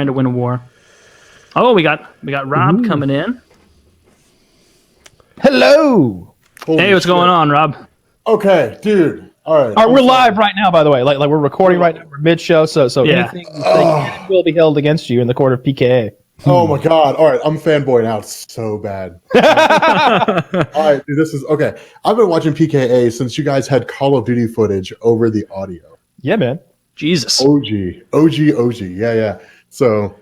trying to win a war. Oh, we got Rob coming in. Hello. Hey, what's going on, Rob? Okay, dude. All right. All right, we're live right now, by the way. Like we're recording right now. We're mid-show, so Yeah. anything you say can and will be held against you in the court of PKA. Oh my God! All right, I'm fanboying out so bad. All right, dude, this is okay. I've been watching PKA since you guys had Call of Duty footage over the audio. Yeah, man. Jesus. OG. Yeah. So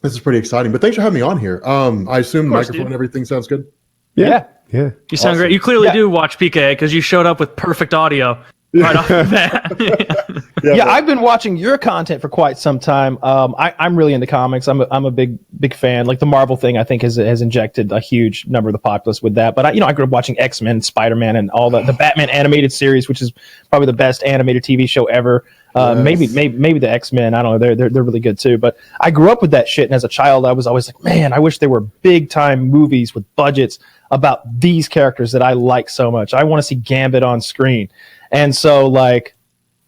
this is pretty exciting. But thanks for having me on here. I assume the microphone and everything sounds good. Yeah. You sound great. You clearly do watch PKA because you showed up with perfect audio right off the bat. Yeah, I've been watching your content for quite some time. I'm really into comics. I'm a big fan. Like the Marvel thing, I think has injected a huge number of the populace with that. But I grew up watching X-Men, Spider-Man, and all the Batman animated series, which is probably the best animated TV show ever. Maybe the X-Men. I don't know. They're really good too. But I grew up with that shit, and as a child, I was always like, man, I wish there were big time movies with budgets about these characters that I like so much. I want to see Gambit on screen. And so like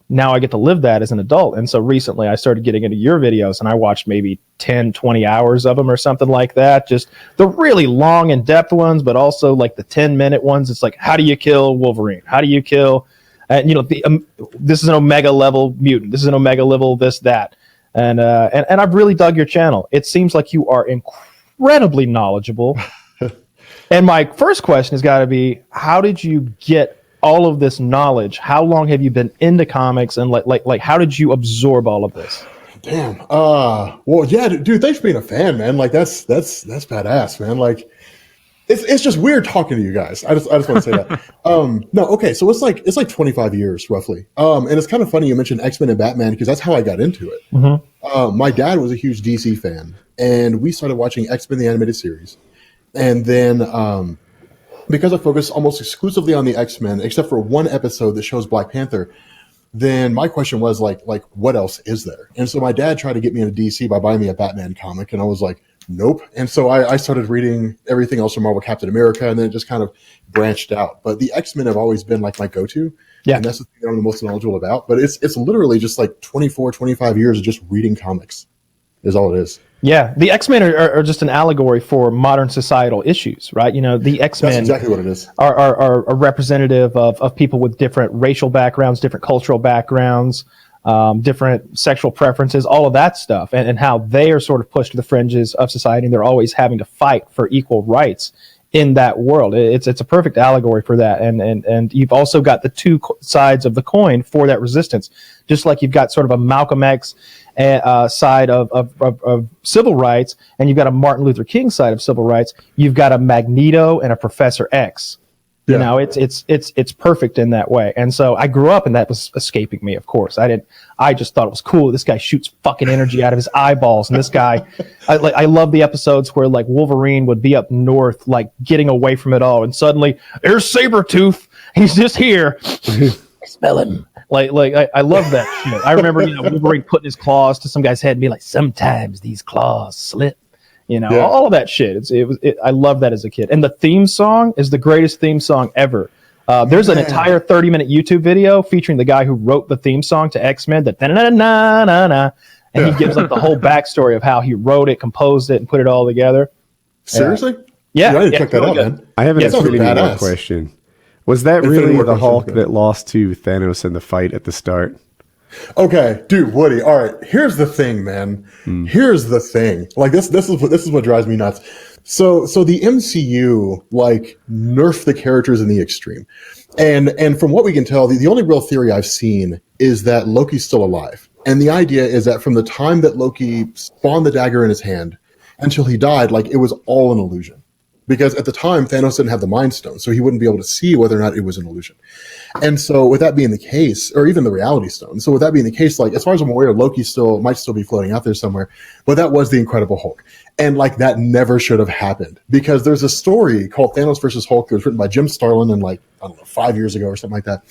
now I get to live that as an adult. And so recently I started getting into your videos and I watched maybe 10, 20 hours of them or something like that. Just the really long in depth ones, but also like the 10-minute ones. It's like, how do you kill Wolverine? How do you kill, this is an Omega level mutant. This is an Omega level, this, that. And I've really dug your channel. It seems like you are incredibly knowledgeable. And my first question has got to be, how did you get all of this knowledge? How long have you been into comics, and like how did you absorb all of this? Damn. Well, yeah, dude. Thanks for being a fan, man. Like that's badass, man. Like it's just weird talking to you guys. I just want to say that. No, okay. So it's like 25 years roughly. And it's kind of funny you mentioned X-Men and Batman because that's how I got into it. Mm-hmm. My dad was a huge DC fan, and we started watching X-Men the animated series. And then, because I focus almost exclusively on the X-Men, except for one episode that shows Black Panther, then my question was like, what else is there? And so my dad tried to get me into DC by buying me a Batman comic, and I was like, nope. And so I started reading everything else from Marvel, Captain America, and then it just kind of branched out. But the X-Men have always been like my go-to, and that's the thing that I'm the most knowledgeable about. But it's literally just like 24, 25 years of just reading comics is all it is. Yeah, the X-Men are just an allegory for modern societal issues, right? You know, the X-Men That's exactly what it is. are representative of people with different racial backgrounds, different cultural backgrounds, different sexual preferences, all of that stuff, and how they are sort of pushed to the fringes of society, and they're always having to fight for equal rights in that world. It's a perfect allegory for that, and you've also got the two sides of the coin for that resistance, just like you've got sort of a Malcolm X side of civil rights, and you've got a Martin Luther King side of civil rights. You've got a Magneto and a Professor X. You know, it's perfect in that way. And so I grew up, and that was escaping me. Of course, I just thought it was cool. This guy shoots fucking energy out of his eyeballs, and this guy, I love the episodes where like Wolverine would be up north, like getting away from it all, and suddenly there's Sabretooth. He's just here. Smell him. Like I love that shit. I remember, Wolverine putting his claws to some guy's head and be like, sometimes these claws slip. All of that shit. I love that as a kid. And the theme song is the greatest theme song ever. There's an entire 30-minute YouTube video featuring the guy who wrote the theme song to X-Men, that na-na-na-na-na, and he gives like the whole backstory of how he wrote it, composed it, and put it all together. Seriously? Yeah. I need to check that out, man. I have an Infinity War question. Was that really the Hulk that lost to Thanos in the fight at the start? Okay, dude, Woody. All right, here's the thing, man. Here's the thing. Like this is what drives me nuts. So the MCU like nerfed the characters in the extreme, and from what we can tell, the only real theory I've seen is that Loki's still alive, and the idea is that from the time that Loki spawned the dagger in his hand until he died, like it was all an illusion. Because at the time, Thanos didn't have the Mind Stone, so he wouldn't be able to see whether or not it was an illusion. And so with that being the case, or even the Reality Stone, so with that being the case, like as far as I'm aware, Loki might still be floating out there somewhere, but that was the Incredible Hulk. And like that never should have happened, because there's a story called Thanos versus Hulk that was written by Jim Starlin in like, I don't know, 5 years ago or something like that.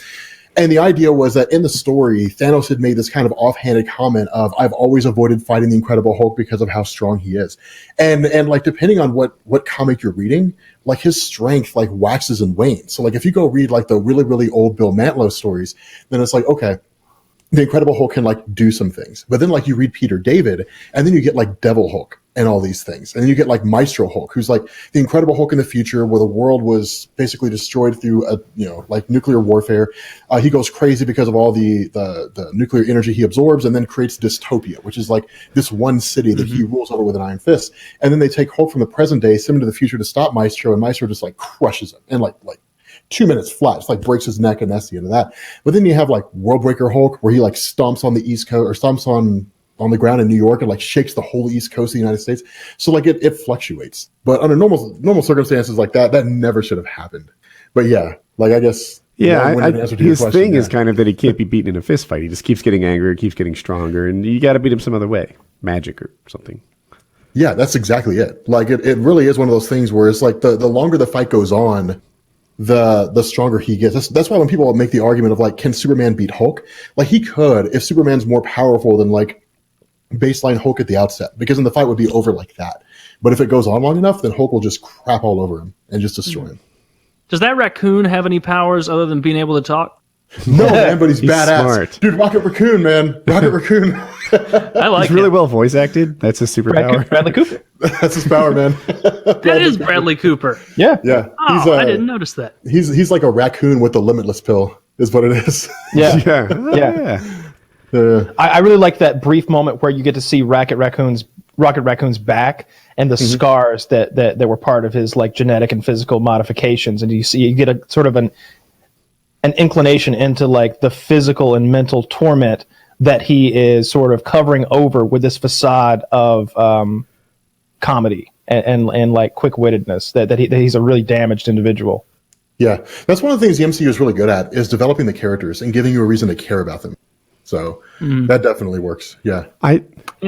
And the idea was that in the story, Thanos had made this kind of offhanded comment of, I've always avoided fighting the Incredible Hulk because of how strong he is. And like, depending on what comic you're reading, like his strength like waxes and wanes. So like if you go read like the really, really old Bill Mantlo stories, then it's like, okay, the Incredible Hulk can like do some things, but then like you read Peter David, and then you get like Devil Hulk and all these things, and then you get like Maestro Hulk, who's like the Incredible Hulk in the future, where the world was basically destroyed through like nuclear warfare. He goes crazy because of all the nuclear energy he absorbs, and then creates dystopia, which is like this one city that he rules over with an iron fist. And then they take Hulk from the present day, send him to the future to stop Maestro, and Maestro just like crushes him and like 2 minutes flat, just like breaks his neck, and that's the end of that. But then you have like Worldbreaker Hulk, where he like stomps on the East Coast, or stomps on the ground in New York, and like shakes the whole East Coast of the United States. So like it fluctuates. But under normal circumstances like that never should have happened. But yeah, like I guess his thing is kind of that he can't be beaten in a fist fight. He just keeps getting angrier, keeps getting stronger, and you got to beat him some other way, magic or something. Yeah, that's exactly it. Like it really is one of those things where it's like the longer the fight goes on, the stronger he gets. That's why when people make the argument of like, can Superman beat Hulk? Like he could if Superman's more powerful than like baseline Hulk at the outset, because then the fight would be over like that. But if it goes on long enough, then Hulk will just crap all over him and just destroy him. Does that raccoon have any powers other than being able to talk? No, man, but he's badass. Smart. Dude, Rocket Raccoon, man. Rocket Raccoon. I like He's really well voice acted. That's his superpower. Bradley Cooper. That's his power, man. That is Bradley Cooper. Yeah. Yeah. Oh, I didn't notice that. He's like a raccoon with the limitless pill, is what it is. Yeah. Yeah. I really like that brief moment where you get to see Rocket Raccoon's back and the scars that were part of his like genetic and physical modifications, and you get a sort of an inclination into like the physical and mental torment that he is sort of covering over with this facade of comedy and like quick-wittedness, that he's a really damaged individual. Yeah, that's one of the things the MCU is really good at, is developing the characters and giving you a reason to care about them. So that definitely works. Yeah. I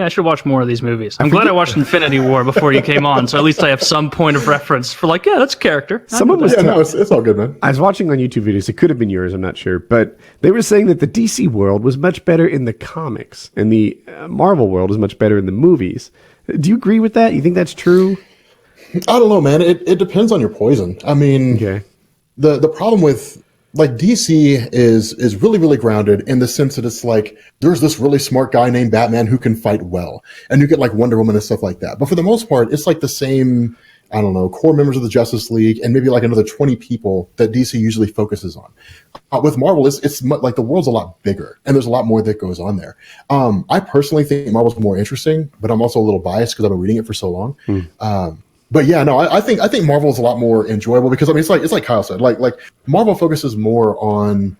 should watch more of these movies. I'm glad I watched Infinity War before you came on, so at least I have some point of reference for like, yeah, that's a character. It's all good, man. I was watching on YouTube videos. It could have been yours. I'm not sure, but they were saying that the DC world was much better in the comics, and the Marvel world is much better in the movies. Do you agree with that? You think that's true? I don't know, man. It depends on your poison. I mean, okay. The problem with like DC is really, really grounded in the sense that it's like there's this really smart guy named Batman who can fight well, and you get like Wonder Woman and stuff like that. But for the most part, it's like the same, I don't know, core members of the Justice League and maybe like another 20 people that DC usually focuses on. With Marvel, it's like the world's a lot bigger and there's a lot more that goes on there. I personally think Marvel's more interesting, but I'm also a little biased because I've been reading it for so long. But yeah, no, I think Marvel is a lot more enjoyable because I mean it's like Kyle said, like Marvel focuses more on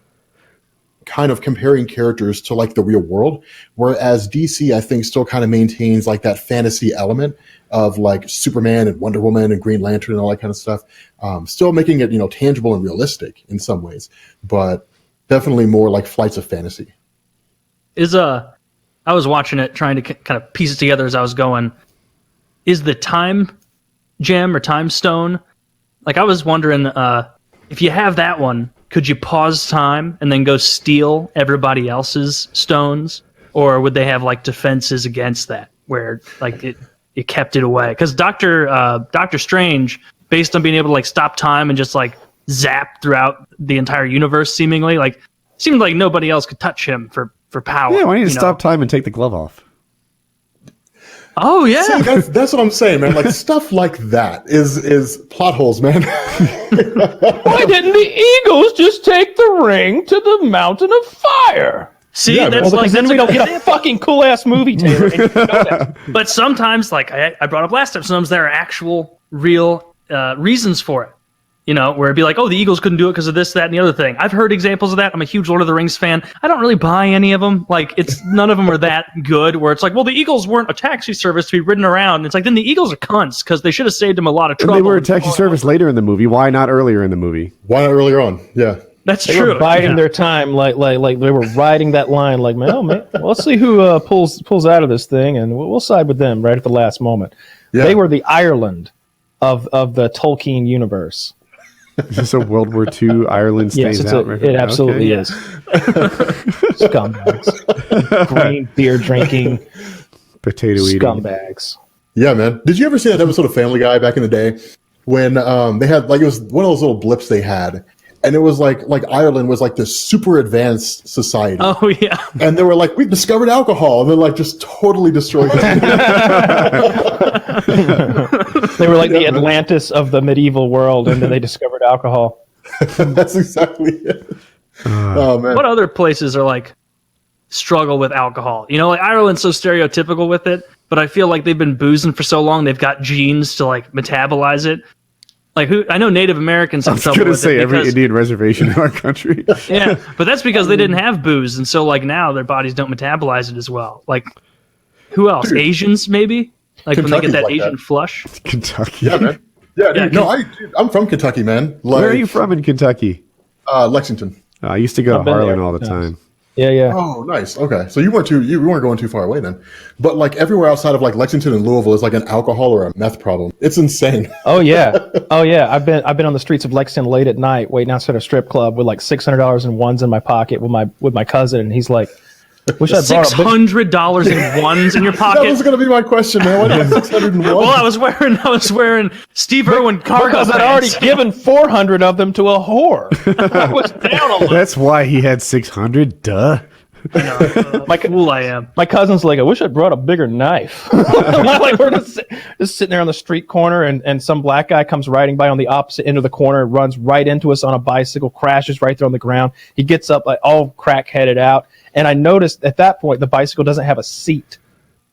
kind of comparing characters to like the real world, whereas DC I think still kind of maintains like that fantasy element of like Superman and Wonder Woman and Green Lantern and all that kind of stuff, still making it tangible and realistic in some ways, but definitely more like flights of fantasy. I was watching it, trying to kind of piece it together as I was going. Is the time gem or time stone, like I was wondering if you have that one, could you pause time and then go steal everybody else's stones, or would they have like defenses against that where like it kept it away? Because Doctor Strange, based on being able to like stop time and just like zap throughout the entire universe, seemingly like seemed like nobody else could touch him for power. Yeah, why don't you stop time and take the glove off? Oh yeah, see, that's what I'm saying, man. Like stuff like that is plot holes, man. Why didn't the Eagles just take the ring to the Mountain of Fire? See, that's like then we don't get a fucking cool ass movie, Taylor. And you know that. But sometimes, like I brought up last time, sometimes there are actual, real reasons for it. Where it'd be like, oh, the Eagles couldn't do it because of this, that, and the other thing. I've heard examples of that. I'm a huge Lord of the Rings fan. I don't really buy any of them. Like, none of them are that good, where it's like, well, the Eagles weren't a taxi service to be ridden around. It's like, then the Eagles are cunts because they should have saved them a lot of trouble. And they were a taxi service later in the movie. Why not earlier in the movie? Why not earlier on? Yeah. That's they true. They were biding their time, like they were riding that line, like, man, well, let's see who pulls out of this thing, and we'll side with them right at the last moment. Yeah. They were the Ireland of the Tolkien universe. Is this a World War II Ireland stays out? It absolutely is. Scumbags. Green beer drinking. Potato eating. Scumbags. Yeah, man. Did you ever see that episode of Family Guy back in the day when they had, like, it was one of those little blips they had, and it was like Ireland was like this super advanced society. Oh yeah. And they were like, we've discovered alcohol, and then like just totally destroyed it. They were like the Atlantis of the medieval world, and then they discovered alcohol. That's exactly it. Oh man. What other places are like struggle with alcohol? You know, like Ireland's so stereotypical with it, but I feel like they've been boozing for so long they've got genes to like metabolize it. Like I know Native Americans have trouble with it. I was going to say every Indian reservation in our country. Yeah, but that's because they didn't have booze, and so like now their bodies don't metabolize it as well. Like who else? Dude. Asians maybe? Like when they get that Kentucky's like Asian that. flush. Kentucky. Yeah, man. Yeah, dude. Yeah, No, I'm from Kentucky, man. Like, Where are you from in Kentucky? Lexington. I used to go I've to been Harlan there. all the Yes. time. Yeah. Oh, nice. Okay, so you weren't going too far away then. But like everywhere outside of like Lexington and Louisville is like an alcohol or a meth problem. It's insane. Oh yeah. I've been on the streets of Lexington late at night, waiting outside a strip club with like $600 in ones in my pocket with my cousin, and he's like, "Wish I brought a big-" $600 in ones in your That was pocket. going to be my question, man. Why do you have 601? Well, I was wearing Steve Irwin cargo because I'd pants. already given 400 of them to a whore. I was down a little. That's why he had 600. Duh. My fool I am. My cousin's like, "I wish I brought a bigger knife." Like we're just sitting there on the street corner, and some black guy comes riding by on the opposite end of the corner, runs right into us on a bicycle, crashes right there on the ground. He gets up like all crack-headed out, and I noticed at that point the bicycle doesn't have a seat.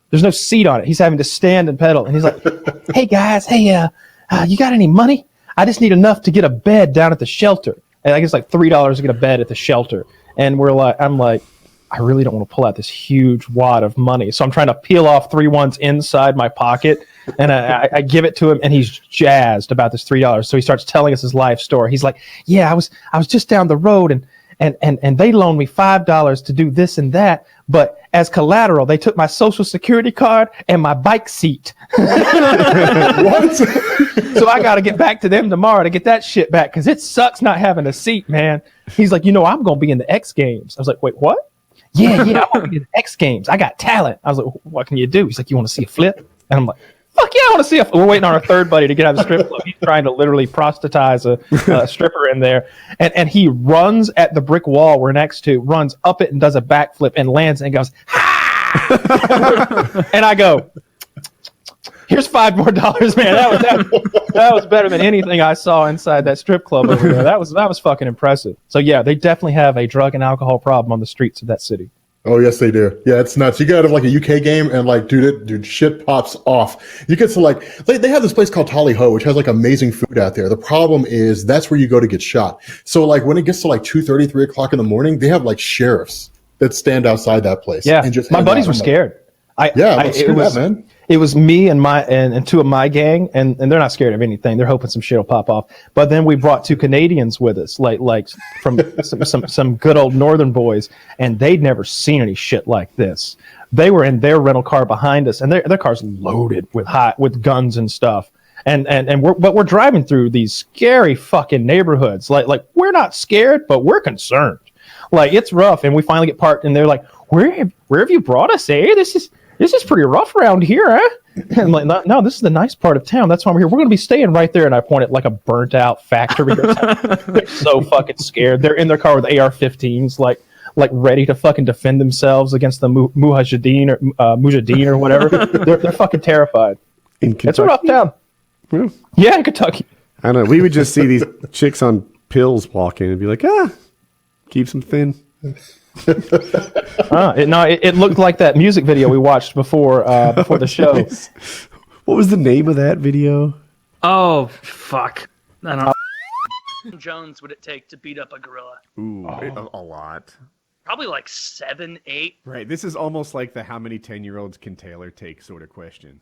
There's no seat on it. He's having to stand and pedal, and he's like, "Hey guys, you got any money? I just need enough to get a bed down at the shelter." And I guess like $3 to get a bed at the shelter. And I'm like, I really don't want to pull out this huge wad of money. So I'm trying to peel off 3 ones inside my pocket, and I give it to him, and he's jazzed about this $3. So he starts telling us his life story. He's like, "Yeah, I was just down the road, and they loaned me $5 to do this and that, but as collateral, they took my social security card and my bike seat." What? So I got to get back to them tomorrow to get that shit back, because it sucks not having a seat, man. He's like, I'm going to be in the X Games. I was like, "Wait, what?" Yeah, I want to be in the X Games. I got talent. I was like, "What can you do?" He's like, "You want to see a flip?" And I'm like, "Fuck yeah, I want to see a flip." We're waiting on our third buddy to get out of the strip club. He's trying to literally prostitutize a stripper in there. And he runs at the brick wall we're next to, runs up it and does a backflip and lands and goes, "Ha!" And I go, "Here's $5 more, man." That was better than anything I saw inside that strip club over there. That was fucking impressive. So yeah, they definitely have a drug and alcohol problem on the streets of that city. Oh yes, they do. Yeah, it's nuts. You get out of like a UK game, and like, dude, shit pops off. You get to like, they have this place called Tally Ho, which has like amazing food out there. The problem is that's where you go to get shot. So like when it gets to like 2:30, 3 o'clock in the morning, they have like sheriffs that stand outside that place. Yeah, and just my hang buddies out. were I'm like, scared. man. It was me and two of my gang, and they're not scared of anything. They're hoping some shit will pop off. But then we brought 2 Canadians with us, like from some good old northern boys, and they'd never seen any shit like this. They were in their rental car behind us, and their car's loaded with guns and stuff. And we're driving through these scary fucking neighborhoods. Like we're not scared, but we're concerned. Like it's rough, and we finally get parked, and they're like, where have you brought us, eh? This is pretty rough around here, eh? And like, no, this is the nice part of town. That's why we're here. We're going to be staying right there. And I point at like a burnt out factory. They're so fucking scared. They're in their car with AR-15s, like ready to fucking defend themselves against the Mujahideen or whatever. They're fucking terrified. In Kentucky? It's a rough town. Yeah, in Kentucky. I don't know. We would just see these chicks on pills walk in and be like, keeps them thin. It looked like that music video we watched before the show. Nice. What was the name of that video? Oh fuck! I don't know. Jones would it take to beat up a gorilla? Ooh, a lot. Probably like 7, 8. Right. This is almost like the how many 10-year-olds can Taylor take sort of question.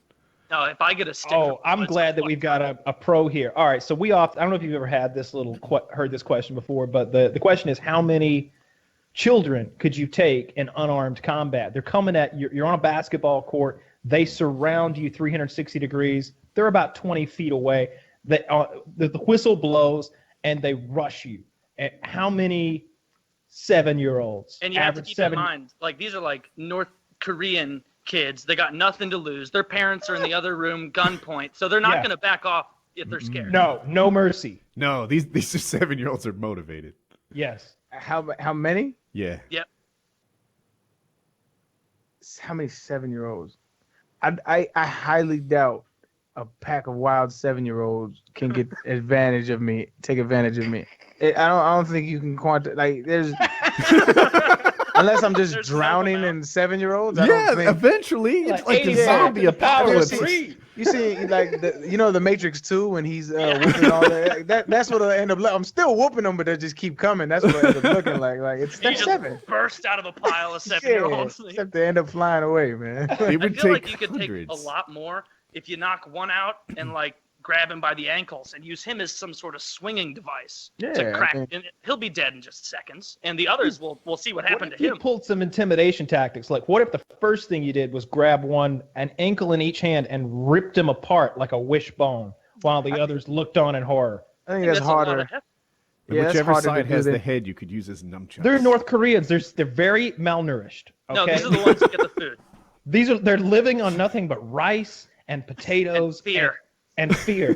No, if I get a sticker. Oh, I'm glad that we've got a pro here. All right, so I don't know if you've ever had this heard this question before, but the question is, how many children could you take in unarmed combat? They're coming at you. You're on a basketball court. They surround you 360 degrees. They're about 20 feet away. The whistle blows and they rush you. And how many 7-year-olds? And you have to keep in mind, like these are like North Korean kids. They got nothing to lose. Their parents are in the other room, gunpoint. So they're not going to back off if they're scared. No mercy. No, these 7-year-olds are motivated. Yes. How many? Yeah. Yep. How many 7-year-olds? I highly doubt a pack of wild 7-year-olds can get advantage of me, take advantage of me. I don't think you can there's unless I'm just There's drowning no in 7-year-olds. Yeah, I don't think. eventually. It's like the 80 zombie seconds, apocalypse. You see, like the Matrix 2 when he's whooping all that. That's what it'll end up. I'm still whooping them, but they just keep coming. That's what it ends up looking like. Like it's You just 7. burst out of a pile of Yeah, 7-year-olds. except they end up flying away, man. It I would feel take like you could hundreds. take a lot more if you knock one out and like grab him by the ankles and use him as some sort of swinging device Yeah, to crack. I mean- And he'll be dead in just seconds, and the others will see what happened What to if you him. pulled some intimidation tactics? Like, what if the first thing you did was grab an ankle in each hand, and ripped him apart like a wishbone, while the others looked on in horror? I think That's that's a lot harder. of effort. And Yeah, that's whichever harder to side do has than- the head, you could use as nunchucks. They're North Koreans. They're very malnourished. Okay? No, these are the ones that get the food. They're living on nothing but rice and potatoes And fear. and fear.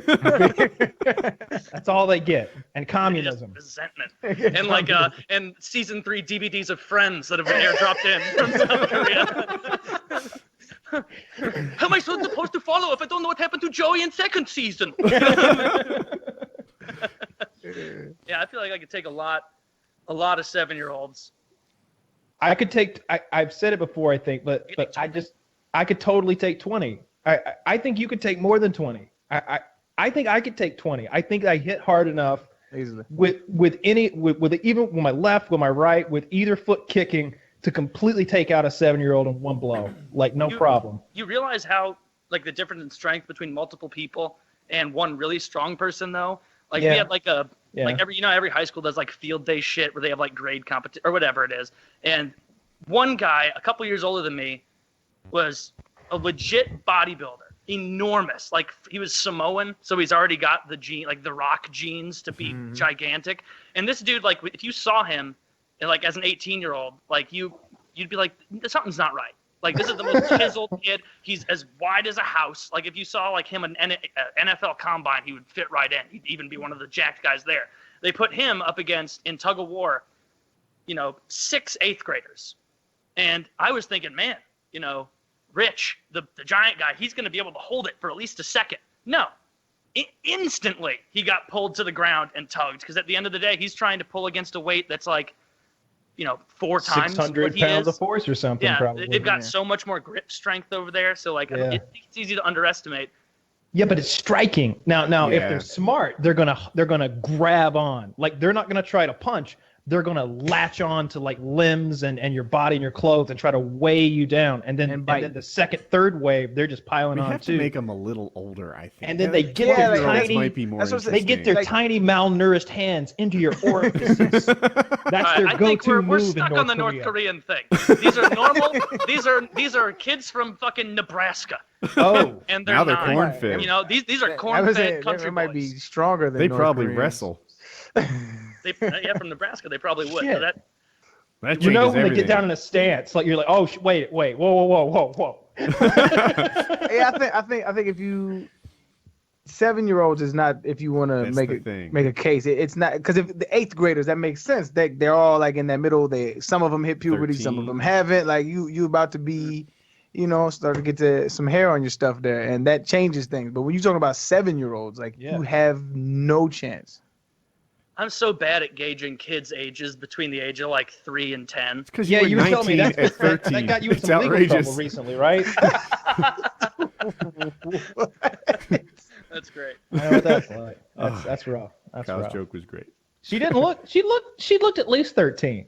That's all they get. And communism. Just resentment. And like and season 3 DVDs of Friends that have been airdropped in from South Korea. How am I supposed to follow if I don't know what happened to Joey in second season? Yeah, I feel like I could take a lot of 7-year-olds. I could take. I've said it before, I think, but I could totally take 20. I think you could take more than 20. I think I could take 20. I think I hit hard enough Easily. with even with my left, with my right, with either foot kicking to completely take out a 7-year-old in one blow, like no problem. You realize how like the difference in strength between multiple people and one really strong person though? Like we Yeah. had like every high school does like field day shit where they have like grade competition or whatever it is. And one guy, a couple years older than me, was a legit bodybuilder, enormous. Like he was Samoan, so he's already got the Rock genes to be gigantic. And this dude, like if you saw him, like as an 18-year-old, like you'd be like, something's not right. Like this is the most chiseled kid. He's as wide as a house. Like if you saw like him in an NFL combine, he would fit right in. He'd even be one of the jacked guys there. They put him up against in tug of war, 6 8th graders, and I was thinking, man, Rich, the giant guy, he's going to be able to hold it for at least a second. No, instantly he got pulled to the ground and tugged because at the end of the day, he's trying to pull against a weight that's like 4 times 600 what he pounds is. of force or something. Yeah, probably. they've got so much more grip strength over there. So like, Yeah. it's easy to underestimate. Yeah, but it's striking. Now, if Yeah. they're smart, they're gonna grab on. Like they're not gonna try to punch. They're gonna latch on to like limbs and your body and your clothes and try to weigh you down. And then the second, third wave, they're just piling We on have too. to make them a little older, I think. And then they get Yeah, their like, tiny, might be more that's what I'm they get their Like- tiny malnourished hands into your orifices. That's their I think go-to we're move stuck in on the North North Korea. Korean thing. These are normal. these are kids from fucking Nebraska, Oh, and they're Now they're not. corn-fed. These are I was corn-fed saying, country they boys. might be stronger than They North probably Koreans. wrestle. From Nebraska, they probably would. Shit. So that, That you know changes when they everything. get down in a stance, like you're like, oh, wait, whoa. Yeah, I think if you 7-year-olds is not if you want to That's make the thing. make a case. It's not because if the 8th graders that makes sense. They're all like in that middle. Some of them hit puberty, some of 13. them haven't. Like you about to be, start to get to some hair on your stuff there, and that changes things. But when you're talking about 7-year-olds, like you have no chance. I'm so bad at gauging kids' ages between the age of like 3 and 10. Because Yeah, you were telling me 19 that, at 13. that got you in It's some legal outrageous. trouble recently, right? That's great. I know what that's like. That's rough. That's Kyle's rough. joke was great. She didn't look. She looked at least 13.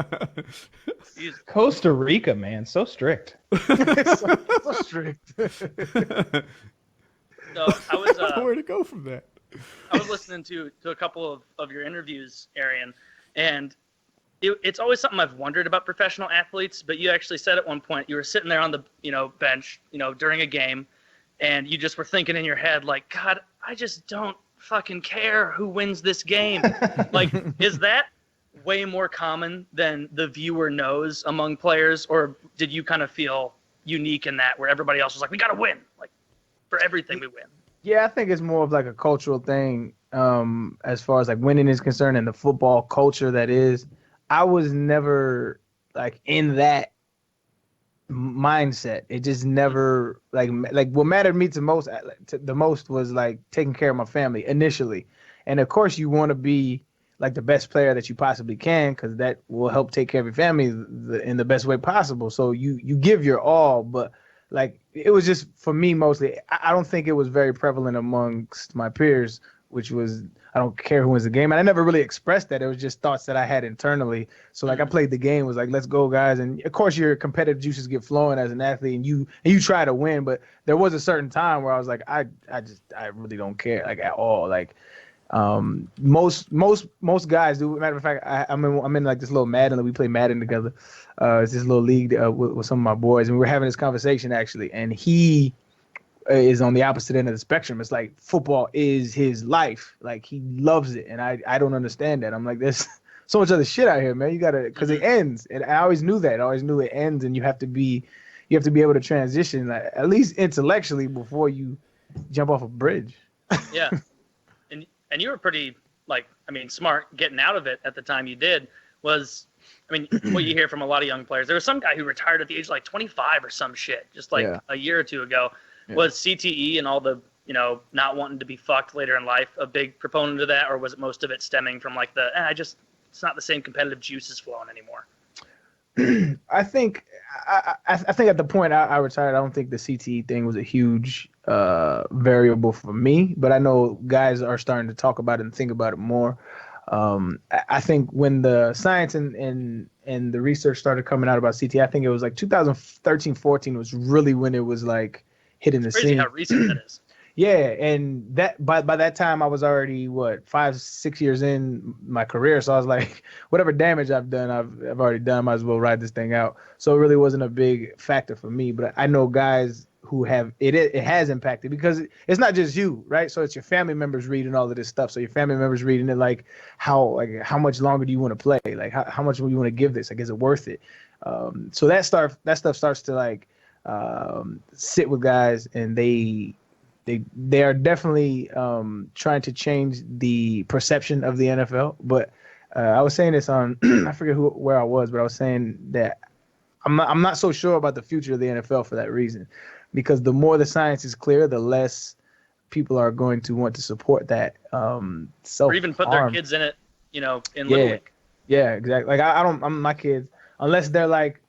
Jeez. Costa Rica, man, so strict. So strict. So I was Where to go from that? I was listening to a couple of your interviews, Arian, and it's always something I've wondered about professional athletes. But you actually said at one point you were sitting there on the bench during a game, and you just were thinking in your head like, God, I just don't fucking care who wins this game. Like, is that way more common than the viewer knows among players, or did you kind of feel unique in that where everybody else was like, we got to win, like for everything we win? Yeah, I think it's more of like a cultural thing, as far as like winning is concerned and the football culture that is. I was never like in that mindset. It just never like what mattered me to most to the most was like taking care of my family initially, and of course you want to be like the best player that you possibly can because that will help take care of your family in the best way possible. So you give your all, but like it was just for me mostly. I don't think it was very prevalent amongst my peers, which was I don't care who wins the game. And I never really expressed that. It was just thoughts that I had internally. So like I played the game, was like, let's go, guys. And of course your competitive juices get flowing as an athlete and you try to win. But there was a certain time where I was like, I really don't care like at all. Like most guys do. Matter of fact, I'm in like this little Madden. We play Madden together. It's this little league with some of my boys, and we were having this conversation actually. And he is on the opposite end of the spectrum. It's like football is his life. Like he loves it, and I don't understand that. I'm like, there's so much other shit out here, man. You gotta, because it ends, and I always knew that. I always knew it ends, and you have to be able to transition, like, at least intellectually, before you jump off a bridge. Yeah, and you were pretty smart getting out of it at the time you did. Was what you hear from a lot of young players. There was some guy who retired at the age of like 25 or some shit, just like a year or two ago. Yeah. Was CTE and all the, not wanting to be fucked later in life a big proponent of that, or was it most of it stemming from like it's not the same competitive juices flowing anymore? I think at the point I retired, I don't think the CTE thing was a huge variable for me, but I know guys are starting to talk about it and think about it more. I think when the science and the research started coming out about CTE, I think it was like 2013-14 was really when it was like hitting the crazy scene. How recent that is. Yeah, and that by that time I was already 5-6 years in my career, so I was like, whatever damage I've done, I've already done. Might as well ride this thing out. So it really wasn't a big factor for me. But I know guys who have it. It has impacted because it's not just you, right? So it's your family members reading all of this stuff. So your family members reading it like how much longer do you want to play? Like how much do you want to give this? Like is it worth it? So that stuff starts to sit with guys, and they are definitely trying to change the perception of the NFL. But I was saying this on I forget where I was, but I was saying that I'm not so sure about the future of the NFL for that reason, because the more the science is clear, the less people are going to want to support that. Or even put their kids in it, in Little League. Yeah, exactly. Like I'm my kids, unless they're like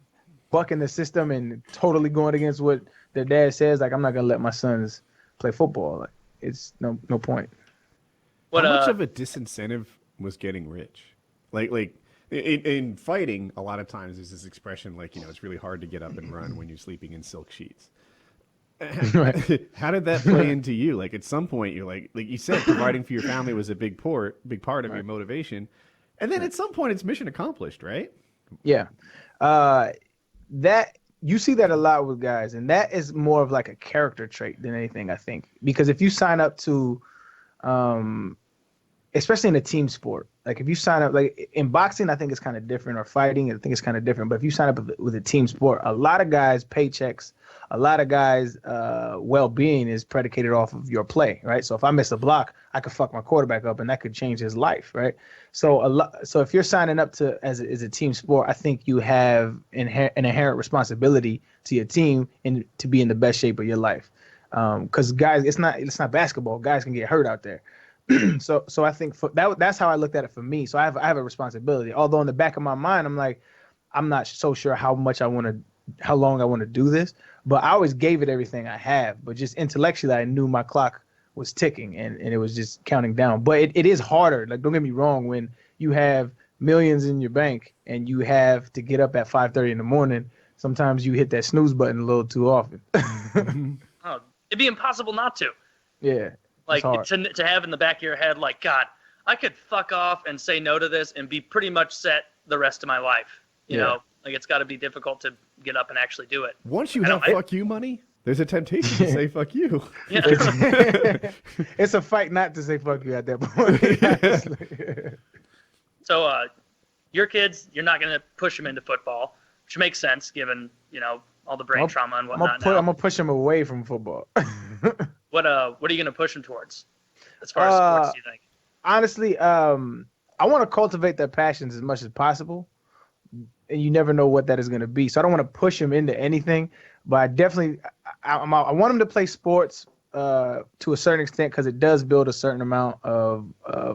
bucking the system and totally going against what their dad says. Like I'm not gonna let my sons play football. Like it's no point. How much of a disincentive was getting rich? Like in fighting, a lot of times there's this expression like, it's really hard to get up and run when you're sleeping in silk sheets. Right. How did that play into you? Like at some point you're like you said, providing for your family was a big part of your motivation. And then at some point it's mission accomplished, right? Yeah. That you see that a lot with guys, and that is more of like a character trait than anything, I think. Because if you sign up to especially in a team sport, like if you sign up, like in boxing, I think it's kind of different, or fighting, I think it's kind of different. But if you sign up with a team sport, a lot of guys' paychecks, a lot of guys' well-being is predicated off of your play, right? So if I miss a block, I could fuck my quarterback up, and that could change his life, right? So so if you're signing up to as a team sport, I think you have an inherent responsibility to your team and to be in the best shape of your life. Because guys, it's not basketball. Guys can get hurt out there. So I think that's how I looked at it for me. So I have a responsibility. Although in the back of my mind, I'm like, I'm not so sure how long I want to do this. But I always gave it everything I have. But just intellectually, I knew my clock was ticking and it was just counting down. But it is harder. Like, don't get me wrong, when you have millions in your bank and you have to get up at 5:30 in the morning, sometimes you hit that snooze button a little too often. Oh, it'd be impossible not to. Yeah. Like to have in the back of your head, like, God, I could fuck off and say no to this and be pretty much set the rest of my life. You know, like it's got to be difficult to get up and actually do it. Once you have fuck you money, there's a temptation to say fuck you. Yeah. It's a fight not to say fuck you at that point. So your kids, you're not going to push them into football, which makes sense given, all the brain trauma and whatnot. I'm going to push them away from football. What are you going to push them towards as far as sports, do you think? Honestly, I want to cultivate their passions as much as possible. And you never know what that is going to be. So I don't want to push them into anything, but I definitely I want them to play sports to a certain extent because it does build a certain amount of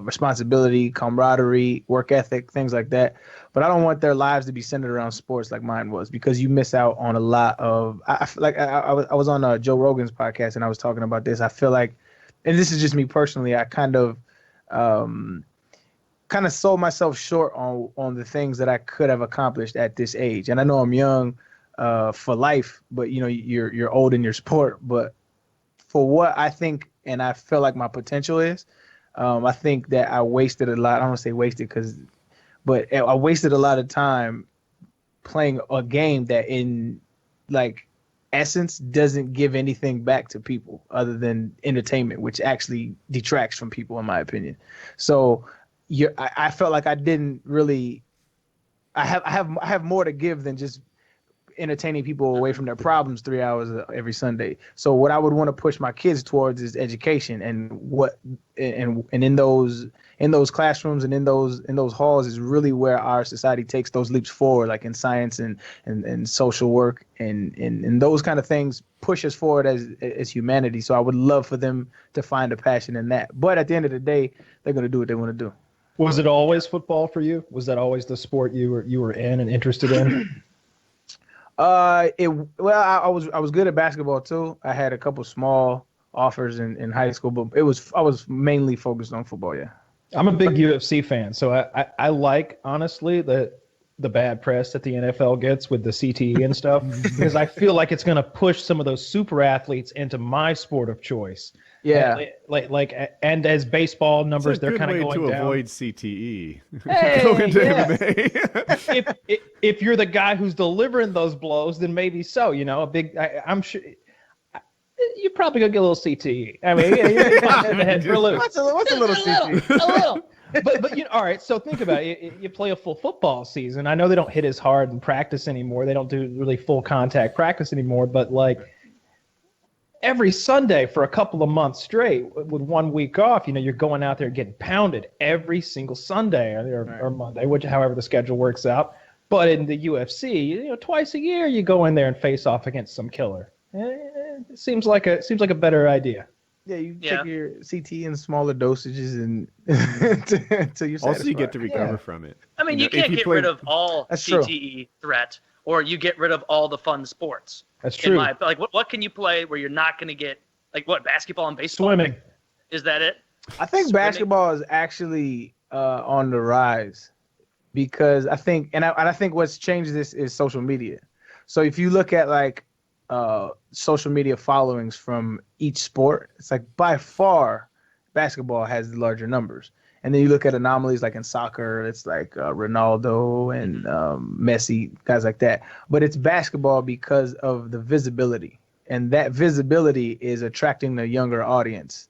responsibility, camaraderie, work ethic, things like that. But I don't want their lives to be centered around sports like mine was, because you miss out on a lot of. I feel like I was on Joe Rogan's podcast and I was talking about this. I feel like, and this is just me personally, I kind of sold myself short on the things that I could have accomplished at this age. And I know I'm young for life, but you're old in your sport. But for what I think and I feel like my potential is, I think that I wasted a lot. I don't want to say wasted but I wasted a lot of time playing a game that in like essence doesn't give anything back to people other than entertainment, which actually detracts from people in my opinion. So I felt like I didn't really. I have more to give than just entertaining people away from their problems 3 hours every Sunday. So what I would want to push my kids towards is education, and in those classrooms and in those halls is really where our society takes those leaps forward, like in science and social work and those kind of things push us forward as humanity. So I would love for them to find a passion in that. But at the end of the day, they're going to do what they want to do. Was it always football for you? Was that always the sport you were in and interested in? I was good at basketball too. I had a couple small offers in high school, but I was mainly focused on football. Yeah. I'm a big UFC fan, so I like, honestly, the bad press that the NFL gets with the CTE and stuff, because I feel like it's going to push some of those super athletes into my sport of choice. Yeah, and as baseball numbers, they're kind of going down. To avoid CTE. Hey, Go into yes. MMA. if you're the guy who's delivering those blows, then maybe so. I'm sure you're probably gonna get a little CTE. I mean, you're the head for a little. What's a little CTE? A little. But all right. So think about it. You play a full football season. I know they don't hit as hard in practice anymore. They don't do really full contact practice anymore. But like, every Sunday for a couple of months straight with 1 week off, you're going out there getting pounded every single Sunday or Monday, however the schedule works out. But in the UFC, twice a year you go in there and face off against some killer. It seems like a better idea. Yeah, you take your CT in smaller dosages and until you're satisfied. Also, you get to recover from it. I mean, you can't get rid of all CTE threat, or you get rid of all the fun sports. That's true. What can you play where you're not going to get, like, what, basketball and baseball? Swimming. Is that it? I think basketball is actually on the rise, because I think what's changed this is social media. So if you look at like social media followings from each sport, it's like by far basketball has the larger numbers. And then you look at anomalies like in soccer, it's like Ronaldo and Messi, guys like that. But it's basketball because of the visibility. And that visibility is attracting the younger audience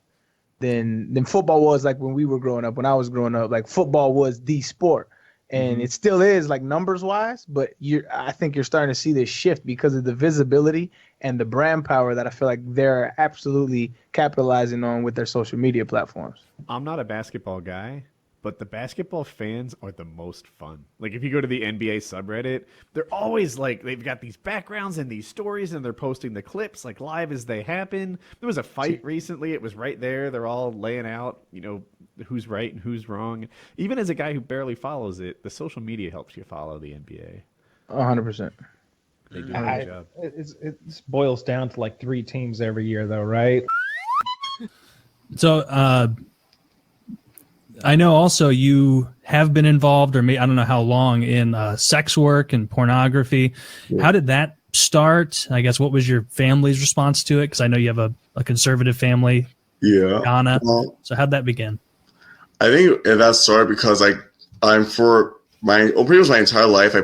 than football was, like when we were growing up. When I was growing up, like football was the sport. And it still is, like numbers wise, but I think you're starting to see this shift because of the visibility and the brand power that I feel like they're absolutely capitalizing on with their social media platforms. I'm not a basketball guy, but the basketball fans are the most fun. Like if you go to the NBA subreddit, they're always like, they've got these backgrounds and these stories and they're posting the clips like live as they happen. There was a fight recently. It was right there. They're all laying out, who's right and who's wrong. Even as a guy who barely follows it, the social media helps you follow the NBA. 100%. They do a good job. It boils down to like 3 teams every year, though, right? So I know also you have been involved, or maybe, I don't know how long, in sex work and pornography. Yeah. How did that start? I guess what was your family's response to it? Because I know you have a conservative family. Yeah. Ghana. So how'd that begin? I think that started because pretty much my entire life,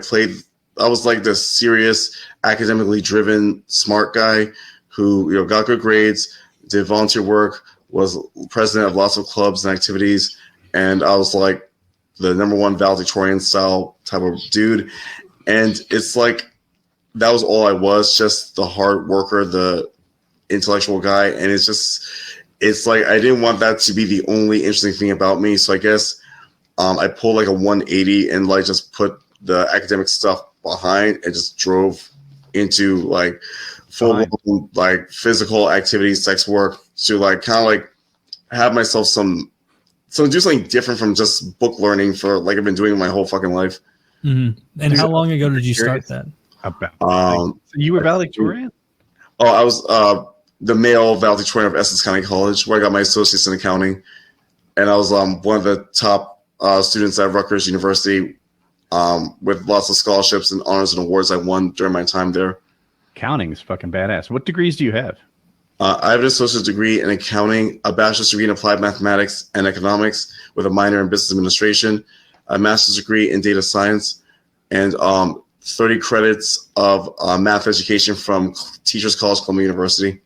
I was like this serious, academically driven, smart guy who, got good grades, did volunteer work, was president of lots of clubs and activities. And I was like the number one valedictorian style type of dude. And it's like, that was all I was, just the hard worker, the intellectual guy, and it's like I didn't want that to be the only interesting thing about me. So I guess I pulled like a 180 and like just put the academic stuff behind and just drove into like full like physical activities, sex work, to like kind of like have myself do something different from just book learning for like I've been doing my whole fucking life. Mm-hmm. And how long ago did you start that? So you were valedictorian? Oh, I was the male valedictorian of Essex County College, where I got my associates in accounting, and I was one of the top students at Rutgers University, with lots of scholarships and honors and awards I won during my time there. Accounting is fucking badass. What degrees do you have? I have an associate's degree in accounting, a bachelor's degree in applied mathematics and economics with a minor in business administration, a master's degree in data science, and 30 credits of math education from Teachers College, Columbia University.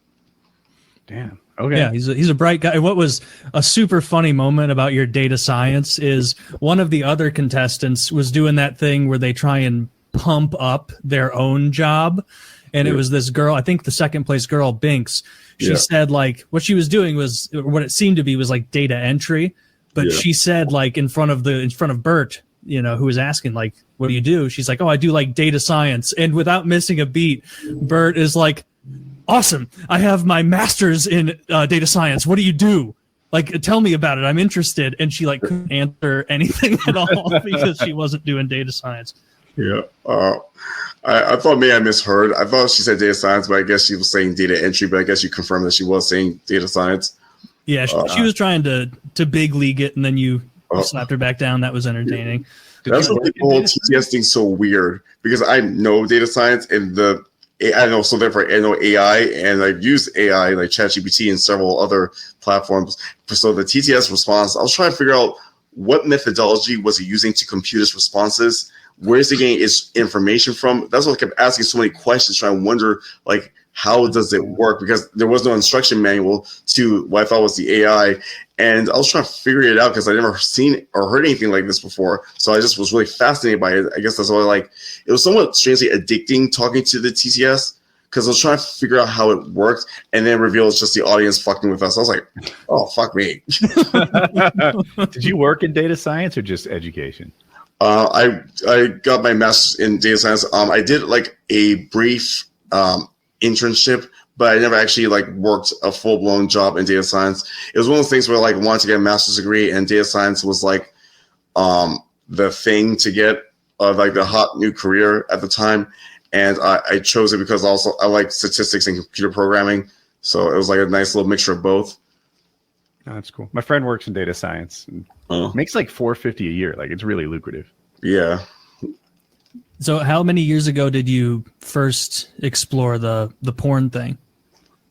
Damn. Okay. Yeah, he's a bright guy. What was a super funny moment about your data science is one of the other contestants was doing that thing where they try and pump up their own job. And it was this girl, I think the second place girl, Binks. She said like what she was doing was what it seemed to be was like data entry. But she said like in front of Burt, you know, who was asking like, what do you do? She's like, oh, I do like data science. And without missing a beat, Burt is like, awesome. I have my master's in data science. What do you do? Like, tell me about it. I'm interested. And she like couldn't answer anything at all because she wasn't doing data science. Yeah. I thought maybe I misheard. I thought she said data science, but I guess she was saying data entry, but I guess you confirmed that she was saying data science. Yeah, she was trying to big league it, and then you slapped her back down. That was entertaining. That's what the whole TTS thing's so weird, because I know data science and I know, so therefore I know AI, and I've used AI like ChatGPT and several other platforms. So the TTS response, I was trying to figure out what methodology was it using to compute its responses. Where's it getting its information from? That's what I kept asking so many questions, trying to wonder like how does it work, because there was no instruction manual to what I thought was the AI, and I was trying to figure it out because I never seen or heard anything like this before. So I just was really fascinated by it. I guess that's why it was somewhat strangely addicting talking to the TTS, because I was trying to figure out how it worked, and then revealed it's just the audience fucking with us. I was like, oh, fuck me. Did you work in data science or just education? I got my master's in data science. I did like a brief internship, but I never actually like worked a full blown job in data science. It was one of those things where like I wanted to get a master's degree, and data science was like the thing to get, like the hot new career at the time. And I chose it because also I like statistics and computer programming, so it was like a nice little mixture of both. Oh, that's cool. My friend works in data science and makes like $450 a year. Like, it's really lucrative. Yeah. So how many years ago did you first explore the porn thing?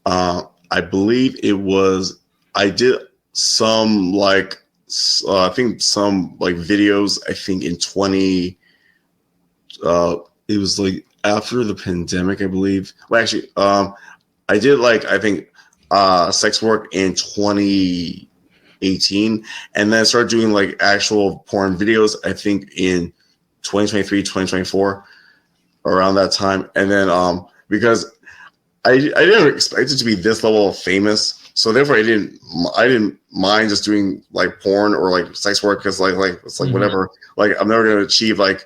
I believe it was, I did some like, I think some like videos, I think in it was like after the pandemic, I believe. Well, actually, I did like, I think, sex work in 2018, and then I started doing like actual porn videos, I think in 2023, 2024, around that time. And then because I didn't expect it to be this level of famous, so therefore I didn't mind just doing like porn or like sex work, because like it's like whatever, like I'm never gonna achieve like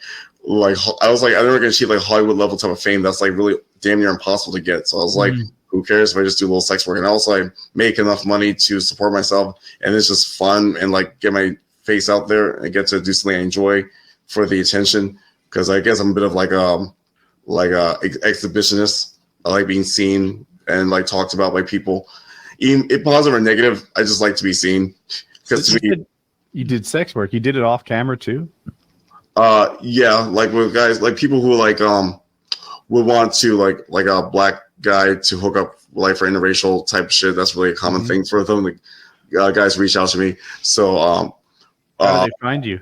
I was like I'm never gonna achieve like Hollywood level type of fame. That's like really damn near impossible to get. So I was like, who cares if I just do a little sex work? And also I make enough money to support myself, and it's just fun, and like get my face out there and get to do something I enjoy for the attention. Because I guess I'm a bit of like a exhibitionist. I like being seen and like talked about by people, even if positive or negative. I just like to be seen. Because you did sex work. You did it off camera too. Yeah, like with guys, like people who like would want to like a black guy to hook up like for interracial type of shit. That's really a common thing for them. Like guys reach out to me. So how did they find you?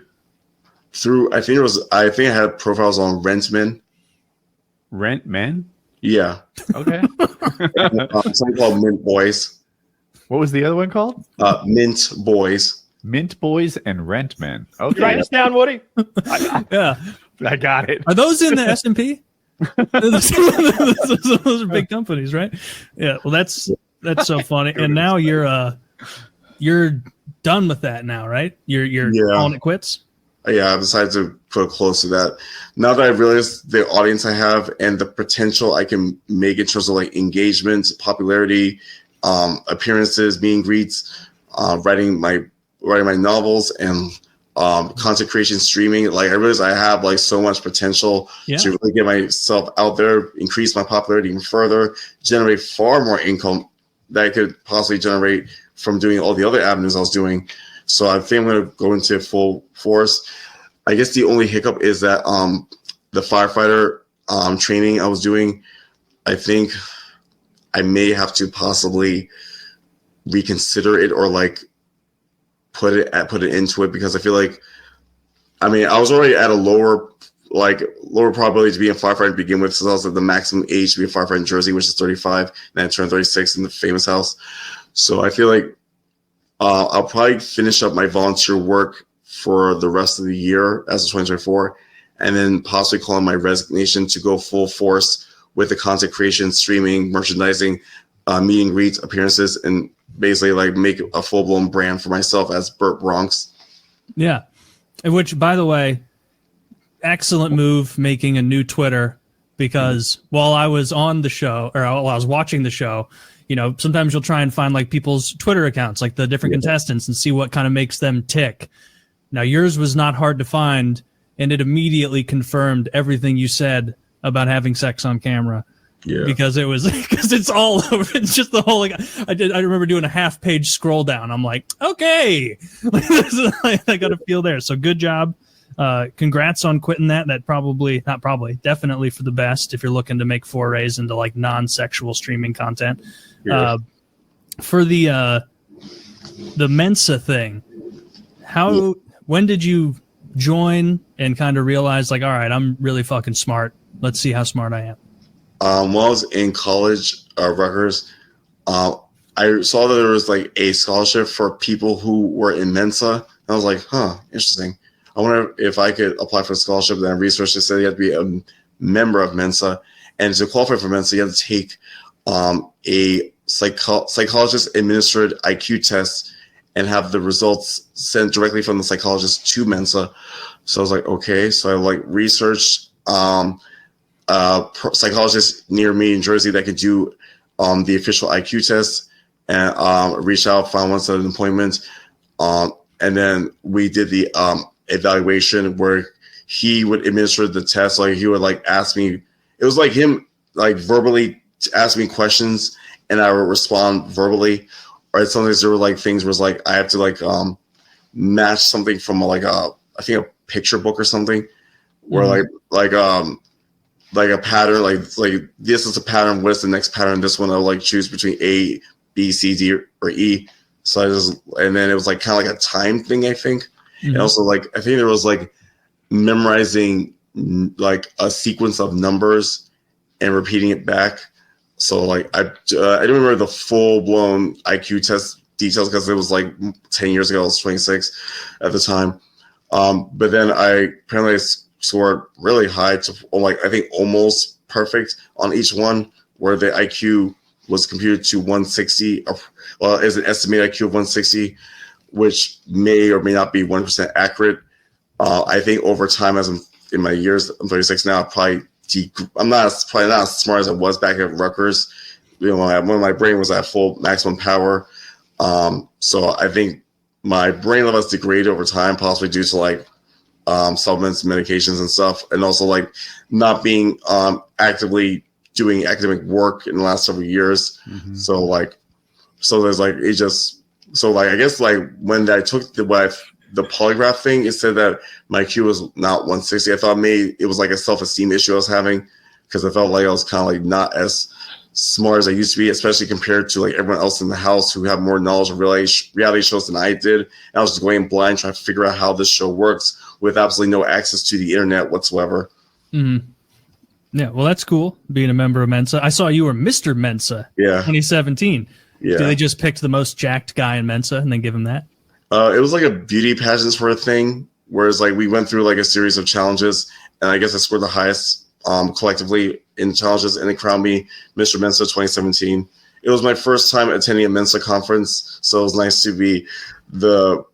Through I think I had profiles on Rentman. Rentman? Yeah. Okay. Something called Mint Boys. What was the other one called? Mint Boys. Mint Boys and Rentman. Okay. Write this down, Woody. Yeah. I got it. Are those in the S&P? Those are big companies, right? Yeah. Well, that's so funny. And now you're done with that now, right? You're calling it quits. Yeah, I've decided to put a close to that. Now that I've realized the audience I have and the potential I can make in terms of like engagement, popularity, appearances, meet and greets, writing my novels, and content creation, streaming. Like I realize I have like so much potential to really get myself out there, increase my popularity even further, generate far more income that I could possibly generate from doing all the other avenues I was doing. So I think I'm going to go into full force. I guess the only hiccup is that the firefighter training I was doing, I think I may have to possibly reconsider it or like put it into it, because I feel like, I mean, I was already at a lower probability to be a firefighter to begin with, since I was at the maximum age to be a firefighter in Jersey, which is 35, and then I turned 36 in the famous house. So I feel like I'll probably finish up my volunteer work for the rest of the year as of 2024, and then possibly call in my resignation to go full force with the content creation, streaming, merchandising, meet and greets, appearances, and basically like make a full-blown brand for myself as Burt Bronx. Yeah. Which, by the way, excellent move, making a new Twitter, because while I was on the show, or while I was watching the show, you know, sometimes you'll try and find like people's Twitter accounts, like the different contestants, and see what kind of makes them tick. Now, yours was not hard to find, and it immediately confirmed everything you said about having sex on camera. Yeah. Because it's all over. It's just the whole, like, I remember doing a half-page scroll down. I'm like, okay, I got a feel there. So good job. Congrats on quitting that. Definitely for the best if you're looking to make forays into like non-sexual streaming content. Yeah. For the Mensa thing, when did you join and kind of realize like, all right, I'm really fucking smart. Let's see how smart I am. When I was in college, Rutgers, I saw that there was like a scholarship for people who were in Mensa. And I was like, interesting. I wonder if I could apply for a scholarship. Then I researched it, said you had to be a member of Mensa. And to qualify for Mensa, you have to take a psychologist-administered IQ test and have the results sent directly from the psychologist to Mensa. So I was like, okay. So I like researched psychologist near me in Jersey that could do the official IQ test, and reached out, found one, set an appointment, and then we did the evaluation where he would administer the test. Like he would like ask me, it was like him like verbally ask me questions and I would respond verbally. Or sometimes there were like things where it's like I have to like match something from like I think a picture book or something, where like a pattern, like this is a pattern. What's the next pattern? This one I'll like choose between A, B, C, D, or E. So and then it was like kind of like a time thing, I think. Mm-hmm. And also like I think there was like memorizing like a sequence of numbers and repeating it back. So like I didn't remember the full blown IQ test details because it was like 10 years ago. I was 26 at the time. But then I apparently scored really high to like I think almost perfect on each one, where the IQ was computed to 160. Well, is an estimated IQ of 160, which may or may not be 1% accurate. I think over time, as I'm in my years, I'm 36 now, probably I'm probably not as smart as I was back at Rutgers. You know, when my brain was at full maximum power. So I think my brain level has degraded over time, possibly due to like supplements, medications, and stuff, and also like not being actively doing academic work in the last several years. Mm-hmm. So there's like it just I guess like when I took the polygraph thing, it said that my IQ was not 160. I thought maybe it was like a self-esteem issue I was having, because I felt like I was kind of like not as smart as I used to be, especially compared to like everyone else in the house who have more knowledge of reality shows than I did. And I was just going blind trying to figure out how this show works with absolutely no access to the internet whatsoever. Mm-hmm. Yeah, well, that's cool, being a member of Mensa. I saw you were Mr. Mensa 2017. Yeah. Did they just pick the most jacked guy in Mensa and then give him that? It was like a beauty pageant sort of thing, whereas like we went through like a series of challenges, and I guess I scored the highest collectively in challenges, and it crowned me Mr. Mensa 2017. It was my first time attending a Mensa conference, so it was nice to be the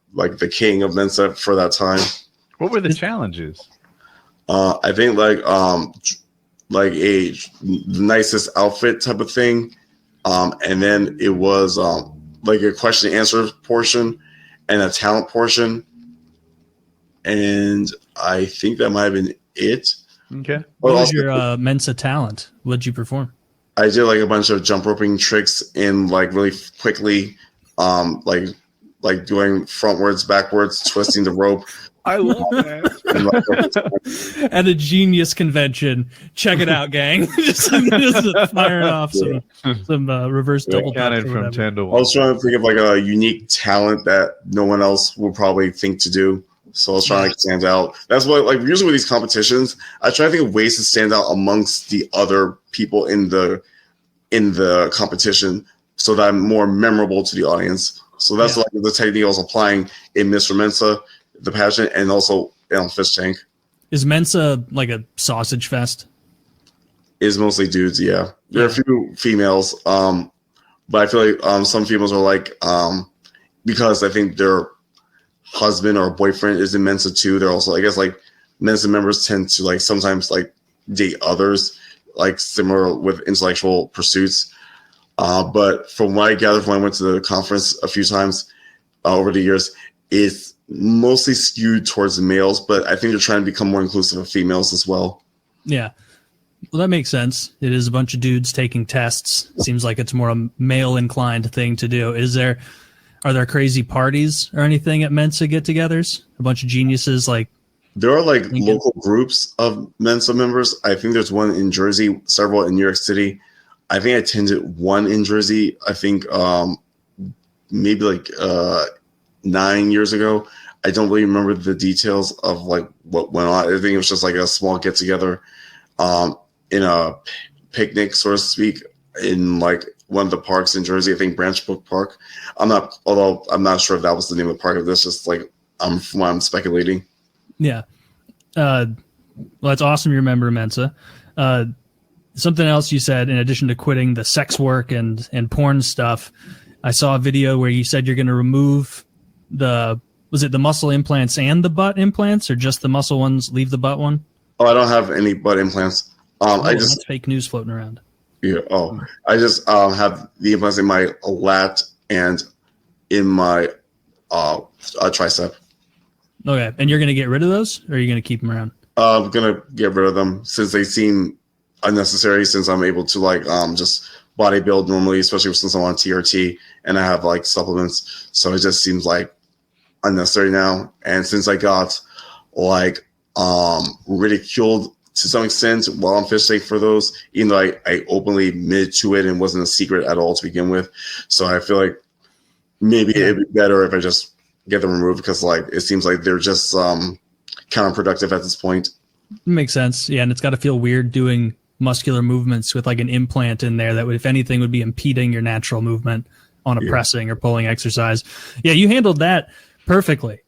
king of Mensa for that time. What were the challenges? I think like a nicest outfit type of thing, and then it was like a question and answer portion and a talent portion, and I think that might have been it. Okay. What was your Mensa talent? What did you perform? I did like a bunch of jump roping tricks in like really quickly, like doing frontwards, backwards, twisting the rope. I love that. At a Genius convention. Check it out, gang. just firing off some reverse double counted from 10 to I 1. was trying to think of like a unique talent that no one else will probably think to do. So I was trying to stand out. That's what, like, usually with these competitions, I try to think of ways to stand out amongst the other people in the competition so that I'm more memorable to the audience. So that's like the technique I was applying in Mr. Mensa, the pageant, and also Fish Tank. Is Mensa like a sausage fest? Is mostly dudes, yeah. There are a few females, but I feel like some females are like, because I think their husband or boyfriend is in Mensa too. They're also, I guess, like Mensa members tend to like sometimes like date others, like similar with intellectual pursuits. But from what I gathered when I went to the conference a few times over the years, it's mostly skewed towards the males, but I think they're trying to become more inclusive of females as well. Yeah. Well, that makes sense. It is a bunch of dudes taking tests. Seems like it's more a male inclined thing to do. Are there crazy parties or anything at Mensa get-togethers? A bunch of geniuses like. There are like local groups of Mensa members. I think there's one in Jersey, several in New York City. I think I attended one in Jersey. I think maybe like 9 years ago. I don't really remember the details of like what went on. I think it was just like a small get together in a picnic, so to speak, in like one of the parks in Jersey. I think Branch Brook Park. Although I'm not sure if that was the name of the park. That's just like from what I'm speculating. Yeah. Well, that's awesome. You remember Mensa. Something else you said, in addition to quitting the sex work and porn stuff, I saw a video where you said you're going to remove was it the muscle implants and the butt implants, or just the muscle ones, leave the butt one? Oh, I don't have any butt implants. That's fake news floating around. Yeah. Oh, I just have the implants in my lat and in my tricep. Okay, and you're going to get rid of those, or are you going to keep them around? I'm going to get rid of them since they seem unnecessary, since I'm able to like just bodybuild normally, especially since I'm on TRT and I have like supplements. So it just seems like unnecessary now. And since I got like ridiculed to some extent while on Fish Tank for those, even though I openly admitted to it and wasn't a secret at all to begin with. So I feel like maybe it'd be better if I just get them removed, because like it seems like they're just counterproductive at this point. Makes sense. Yeah, and it's got to feel weird doing muscular movements with like an implant in there that would, if anything, would be impeding your natural movement on a pressing or pulling exercise. Yeah, you handled that perfectly.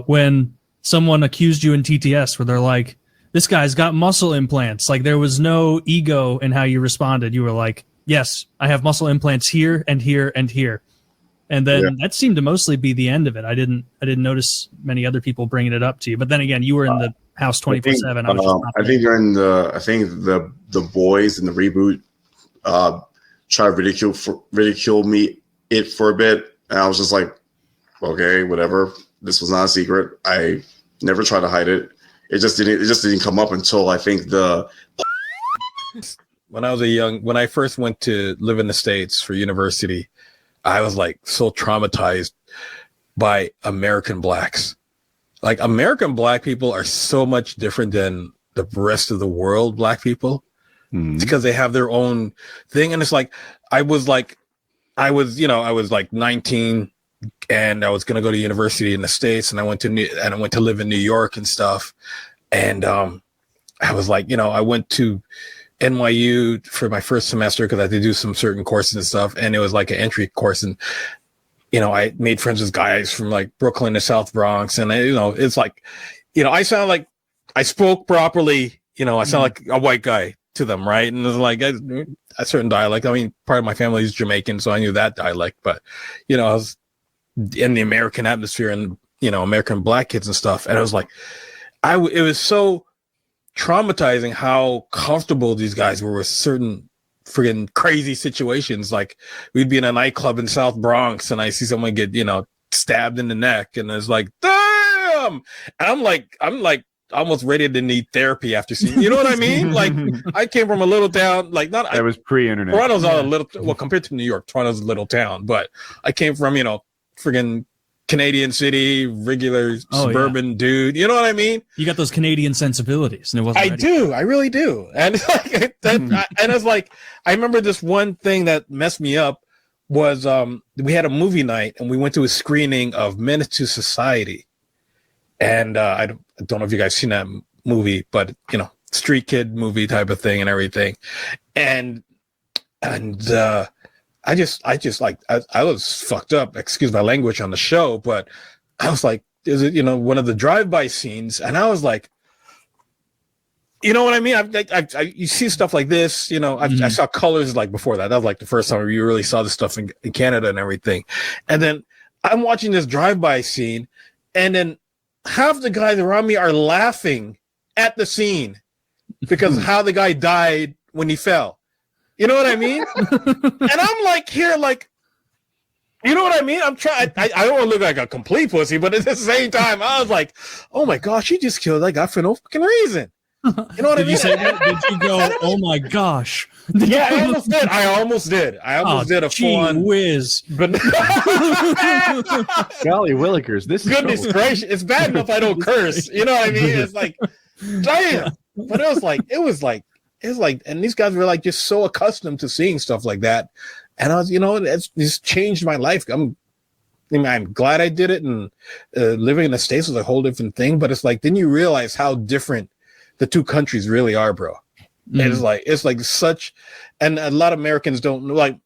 When someone accused you in TTS where they're like, this guy's got muscle implants, like there was no ego in how you responded. You were like, yes, I have muscle implants here and here and here. And then that seemed to mostly be the end of it. I didn't notice many other people bringing it up to you. But then again, you were in the house 24/7. I think during the boys in the reboot try to ridicule me for a bit, and I was just like, okay, whatever. This was not a secret. I never tried to hide it. It just didn't come up until I think when I first went to live in the States for university, I was like so traumatized by American blacks. Like, American black people are so much different than the rest of the world black people. It's because they have their own thing. And it's like, I was like 19 and I was going to go to university in the States, and I went to live in New York and stuff. And I was like, I went to NYU for my first semester because I had to do some certain courses and stuff. And it was like an entry course. And, I made friends with guys from like Brooklyn to South Bronx. And, it's like, I sound like I spoke properly You know, I sound like a white guy to them, right? And it's like a certain dialect. I mean, part of my family is Jamaican, so I knew that dialect. But, you know, I was in the American atmosphere and, you know, American black kids and stuff. And I was like, it was so traumatizing how comfortable these guys were with certain friggin' crazy situations. Like we'd be in a nightclub in South Bronx and I see someone get, you know, stabbed in the neck and it's like, damn. And I'm like almost ready to need therapy after seeing, you know what I mean? Like I came from a little town, like not, that was pre-internet. Toronto's not a little, well, compared to New York, Toronto's a little town, but I came from, you know, friggin' Canadian city, regular suburban dude. You know what I mean? You got those Canadian sensibilities, and it wasn't. I really do. And like and it's like I remember this one thing that messed me up was we had a movie night and we went to a screening of Menace to Society, and I don't know if you guys seen that movie, but you know, street kid movie type of thing and everything, and I was fucked up, excuse my language on the show, but I was like, is it, you know, one of the drive-by scenes? And I was like, you know what I mean? You see stuff like this, you know, I saw colors like before that. That was like the first time you really saw this stuff in Canada and everything. And then I'm watching this drive-by scene and then half the guys around me are laughing at the scene because of how the guy died when he fell. You know what I mean? And I'm like here, like, you know what I mean? I'm trying. I don't want to look like a complete pussy, but at the same time, I was like, oh my gosh, he just killed that guy for no fucking reason. You know what I mean? Did you say that? Did you go, oh my gosh? Yeah, I almost did. I almost did a full-on whiz. But golly willikers, this is goodness gracious. It's bad enough I don't curse. You know what I mean? It's like, damn. But it was like, and these guys were like just so accustomed to seeing stuff like that. And I was, you know, it's just changed my life. I'm glad I did it. And living in the States was a whole different thing. But it's like, then you realize how different the two countries really are, bro. It's like such, and a lot of Americans don't know, like,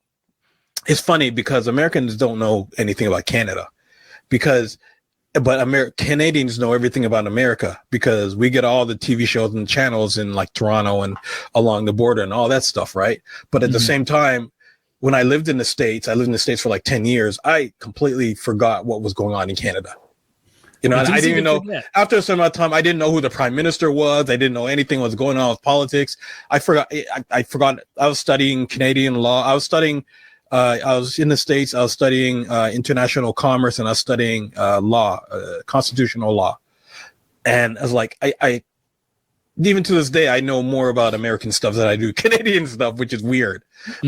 it's funny because Americans don't know anything about Canada but Canadians know everything about America because we get all the TV shows and channels in like Toronto and along the border and all that stuff, right? But at the same time, when I lived in the States, I lived in the States for like 10 years, I completely forgot what was going on in Canada. You know, I didn't even know, after a certain amount of time, I didn't know who the prime minister was. I didn't know anything was going on with politics. I forgot, I was studying Canadian law. I was in the States. I was studying international commerce, and I was studying law, constitutional law. And I was like, I even to this day, I know more about American stuff than I do Canadian stuff, which is weird.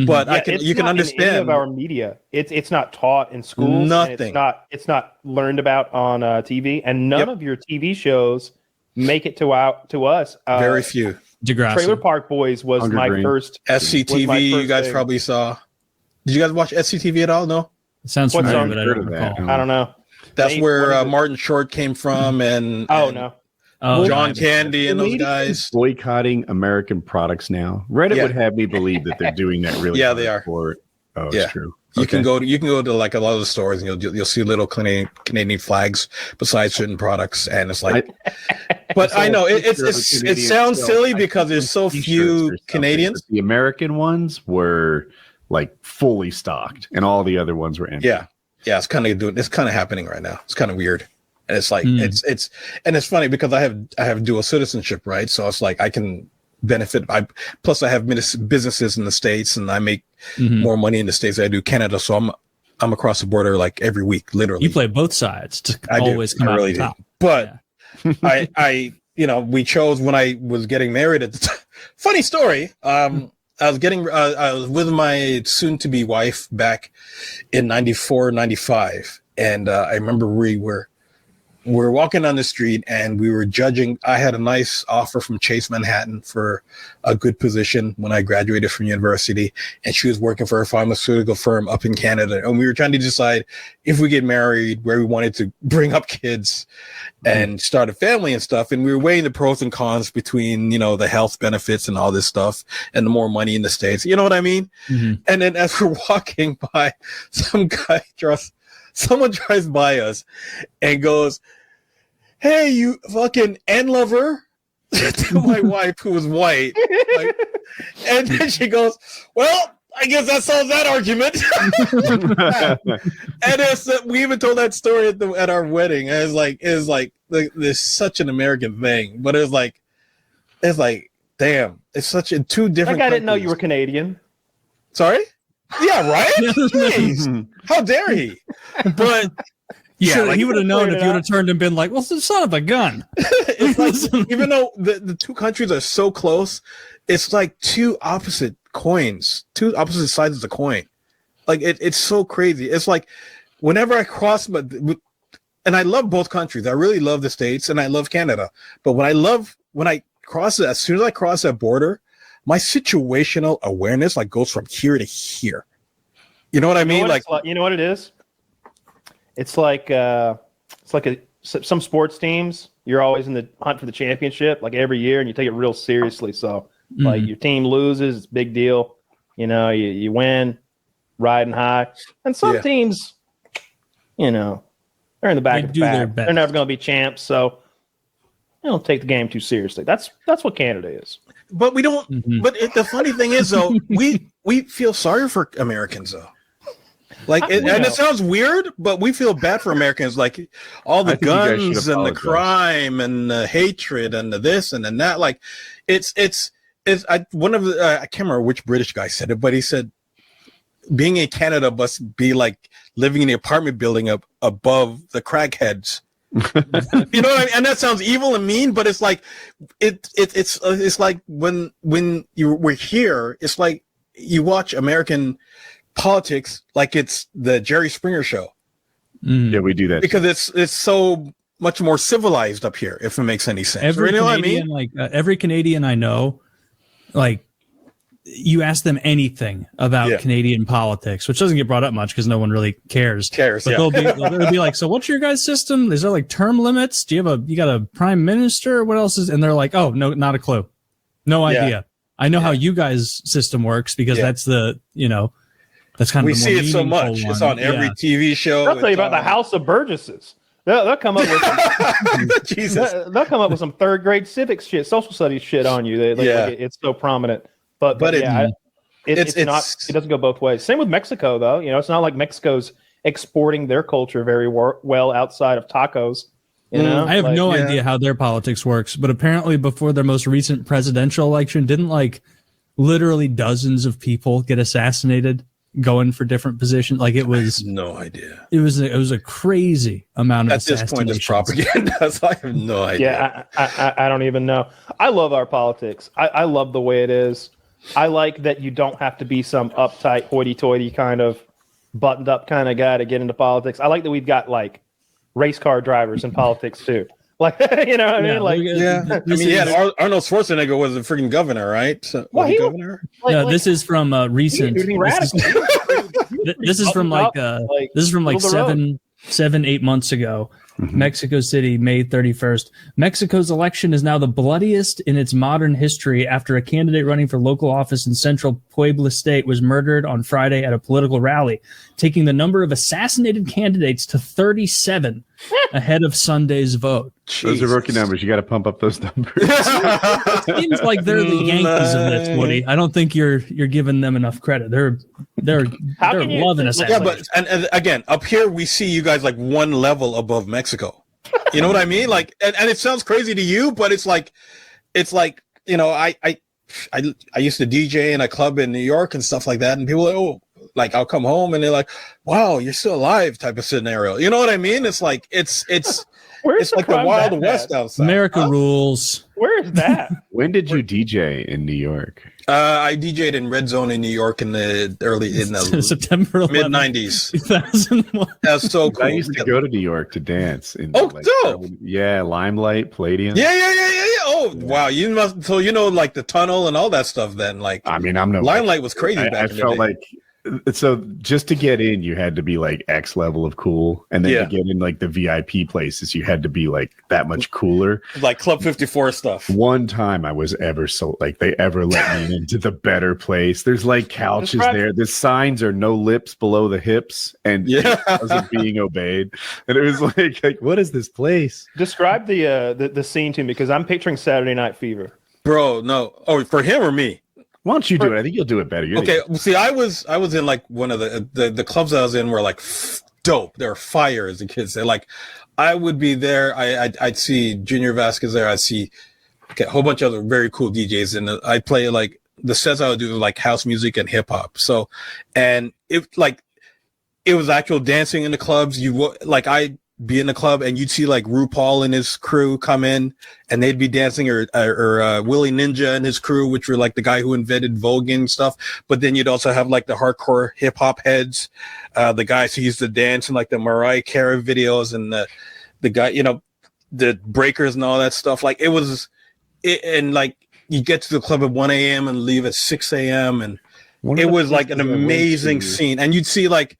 But you can understand. In any of our media, it's not taught in schools. Nothing. It's not learned about on TV, and none of your TV shows make it to us. Very few. Degrassi. Trailer Park Boys was Hunger my Games. first. SCTV, you guys probably saw. Did you guys watch SCTV at all? No. It sounds What's familiar, on- but I don't recall. I don't know. That's where Martin Short came from, and No. John Candy and those guys. Boycotting American products now. Reddit would have me believe that they're doing that really. Yeah, they are. It's true. You can go to like a lot of the stores and you'll see little Canadian flags beside certain products, and it's like. But I know it sounds silly because there's so few Canadians. The American ones were like fully stocked, and all the other ones were empty. Yeah, it's kind of happening right now. It's kind of weird. And it's like it's funny because I have dual citizenship, right? So it's like I can benefit. Plus I have businesses in the States, and I make more money in the States than I do Canada. So I'm across the border like every week, literally. You play both sides to always come out on top. But I we chose when I was getting married at the time. Funny story. I was with my soon-to-be wife back in 94, 95. And I remember we were walking down the street and we were judging. I had a nice offer from Chase Manhattan for a good position when I graduated from university. And she was working for a pharmaceutical firm up in Canada. And we were trying to decide if we get married, where we wanted to bring up kids and start a family and stuff. And we were weighing the pros and cons between, the health benefits and all this stuff and the more money in the States. You know what I mean? And then as we're walking by, someone drives by us and goes, "Hey, you fucking N lover." to my wife, who was white. Like, and then she goes, well, I guess that solves that argument. And we even told that story at our wedding. It's like there's such an American thing, but it's like, damn, it's such in two different. Like I didn't know you were Canadian. Sorry? Yeah, right? Jeez. How dare he? But yeah, sure, like, he would have known if you would have turned and been like, well, son of a gun. It's like, even though the two countries are so close, it's like two opposite coins, two opposite sides of the coin. Like it's so crazy. It's like whenever I cross, and I love both countries. I really love the States and I love Canada. But when I cross it, as soon as I cross that border, my situational awareness like goes from here to here. You know what I mean? Like, you know what it is? It's like some sports teams. You're always in the hunt for the championship, like every year, and you take it real seriously. So, like your team loses, it's a big deal. You know, you win, riding high. And some teams, you know, they're in the back of the pack. They're never going to be champs, so they don't take the game too seriously. That's what Canada is. But we don't. Mm-hmm. But the funny thing is, though, we feel sorry for Americans, though. Like, and it sounds weird, but we feel bad for Americans. Like all the guns and the crime and the hatred and the this and the that. Like, it's. I can't remember which British guy said it, but he said, being in Canada must be like living in the apartment building up above the crackheads. You know what I mean? And that sounds evil and mean, but it's like it's like when we're here, it's like you watch American politics like it's the Jerry Springer show. Yeah, we do that because it's so much more civilized up here. If it makes any sense, you know what I mean? Like every Canadian I know, like you ask them anything about Canadian politics, which doesn't get brought up much because no one really cares. But they'll be like, so what's your guys' system? Is there like term limits? Do you got a prime minister? What else is? And they're like, oh, no, not a clue. No idea. I know how you guys' system works because that's the, you know, that's kind of we see it so much. It's on every TV show. I'll tell you about the House of Burgesses. They'll come up with some, they'll come up with some third grade civics shit, social studies shit on you. It's so prominent. But it's not. It doesn't go both ways. Same with Mexico, though. You know, it's not like Mexico's exporting their culture very well outside of tacos. You know, I have no idea how their politics works, but apparently, before their most recent presidential election, didn't like literally dozens of people get assassinated going for different positions? Like it was no idea. It was a crazy amount of at this point. It's propaganda. So I have no idea. Yeah, I don't even know. I love our politics. I love the way it is. I like that you don't have to be some uptight, hoity-toity kind of buttoned-up kind of guy to get into politics. I like that we've got like race car drivers in politics too. Like, you know what I mean? Like, Arnold Schwarzenegger was a freaking governor, right? So, governor? This is from recent. This is from like 7-8 months ago. Mexico City, May 31st. Mexico's election is now the bloodiest in its modern history after a candidate running for local office in central Puebla state was murdered on Friday at a political rally, taking the number of assassinated candidates to 37 ahead of Sunday's vote. Those are rookie numbers. You got to pump up those numbers. It seems like they're the Yankees of this, Woody. I don't think you're giving them enough credit. They're loving us. Yeah, but and again, up here we see you guys like one level above Mexico. You know what I mean? Like, and it sounds crazy to you, but it's like, you know, I used to DJ in a club in New York and stuff like that, and people are like, oh, like I'll come home and they're like, wow, you're still alive type of scenario. You know what I mean? It's like it's like the Wild West outside. America rules. Where is that? When did you DJ in New York? I DJ'd in Red Zone in New York in the September mid 90s. 2001. That's so cool. I used to go to New York to dance. Dope. Yeah, Limelight, Palladium. Yeah. Oh, wow. You must. So you know, like the tunnel and all that stuff. Then, like, I mean, I'm no. Limelight was crazy back in the day. I felt like So just to get in, you had to be like X level of cool, and then to get in like the VIP places, you had to be like that much cooler. Like Club 54 stuff. One time I was they ever let me into the better place. There's like couches there. The signs are no lips below the hips, and it wasn't being obeyed. And it was like what is this place? Describe the scene to me, because I'm picturing Saturday Night Fever. Bro, no. Oh, for him or me? Why don't you do it? I think you'll do it better. Okay, see, I was in like one of the clubs I was in were like dope. They were fire as a kid. They're like, I would be there. I'd see Junior Vasquez there. I'd see a whole bunch of other very cool DJs, and I'd play like the sets I would do like house music and hip hop. So, and it was actual dancing in the clubs. I'd be in the club and you'd see like RuPaul and his crew come in and they'd be dancing, or Willie Ninja and his crew, which were like the guy who invented voguing and stuff. But then you'd also have like the hardcore hip hop heads, the guys who used to dance in like the Mariah Carey videos, and the guy, the breakers and all that stuff. Like and like you get to the club at 1 a.m. and leave at 6 a.m. and it was like an amazing scene. And you'd see like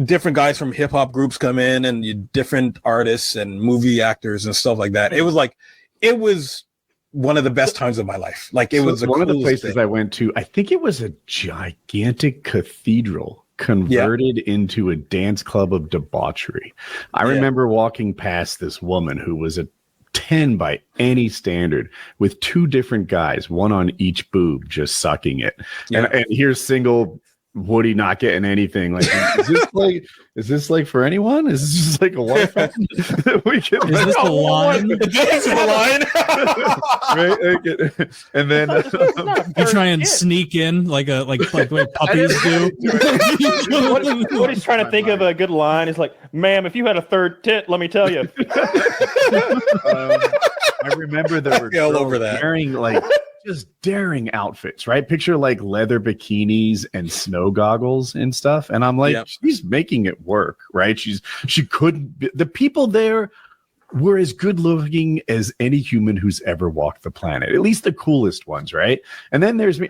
different guys from hip hop groups come in, and different artists and movie actors and stuff like that. It was one of the best times of my life. Like it was one of the places I went to. I think it was a gigantic cathedral converted into a dance club of debauchery. I remember walking past this woman who was a 10 by any standard, with two different guys, one on each boob, just sucking it. And here's single Woody not getting anything. Like, is this like for anyone? Is this just like a wife? Is this the line? This is the line. Right? And then you try and sneak in like the way puppies do. Woody's trying to think of a good line. He's like, "Ma'am, if you had a third tit, let me tell you." I remember there were all over that wearing like just daring outfits, right? Picture like leather bikinis and snow goggles and stuff. And I'm like, she's making it work, right? She couldn't be, the people there were as good looking as any human who's ever walked the planet, at least the coolest ones, right? And then there's me.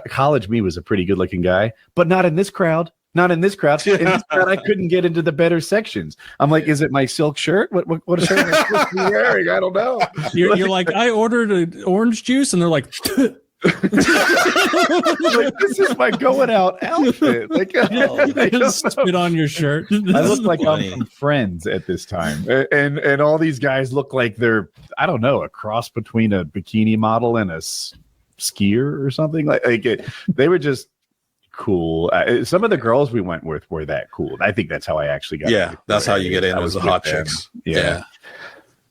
College me was a pretty good looking guy, but not in this crowd. Not in this crowd. In this crowd, I couldn't get into the better sections. I'm like, is it my silk shirt? What shirt am I supposed to be wearing? I don't know. You're like, I ordered an orange juice, and they're like, like, this is my going out outfit. Like, they just spit on your shirt. I look like I'm from Friends at this time, and all these guys look like they're, I don't know, a cross between a bikini model and a skier or something. They were just cool. Some of the girls we went with were that cool. I think that's how I actually got. Yeah, that's how you get in. It was the hot chicks. Yeah.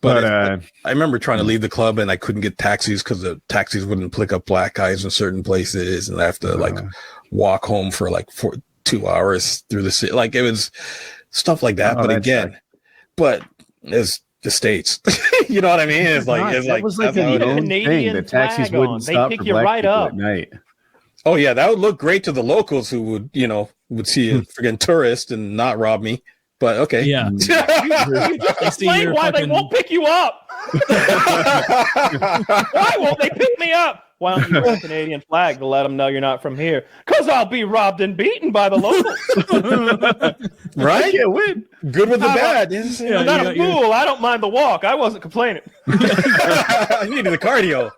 But I remember trying to leave the club and I couldn't get taxis because the taxis wouldn't pick up black guys in certain places, and I have to walk home for 2 hours through the city. Like it was stuff like that. But again, but it's the States. You know what I mean? It's like it was like a Canadian thing. The taxis wouldn't stop for black people at night. Oh yeah, that would look great to the locals who would see a friggin' tourist and not rob me. But okay, yeah. You just explain why they won't pick you up. Why won't they pick me up? Why don't you wear a Canadian flag to let them know you're not from here? Because I'll be robbed and beaten by the locals. Right? I can't win. Good with the bad. I'm not a fool. I don't mind the walk. I wasn't complaining. I needed the cardio.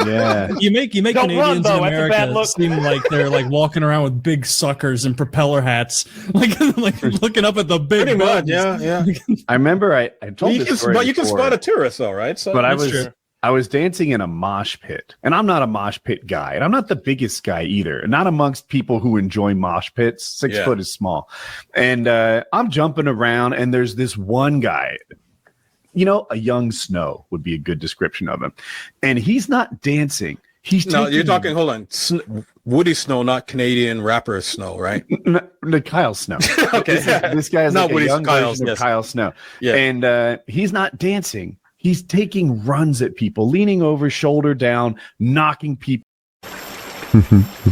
Yeah, you make Canadians in America seem like they're like walking around with big suckers and propeller hats, like looking up at the big. Pretty much, yeah. I remember I told this story. But you can spot a tourist, though, right? So, but I was dancing in a mosh pit, and I'm not a mosh pit guy, and I'm not the biggest guy either. Not amongst people who enjoy mosh pits. 6 foot is small, and I'm jumping around, and there's this one guy. A young Snow would be a good description of him. And he's not dancing. You're talking, hold on. Woody Snow, not Canadian rapper Snow, right? No, Kyle Snow. Okay. This guy is like a young version of Kyle Snow. Yeah. And he's not dancing. He's taking runs at people, leaning over, shoulder down, knocking people.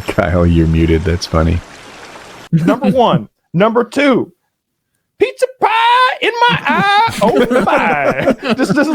Kyle, you're muted. That's funny. Number one. Number two. Pizza pie in my eye. Oh my. Just like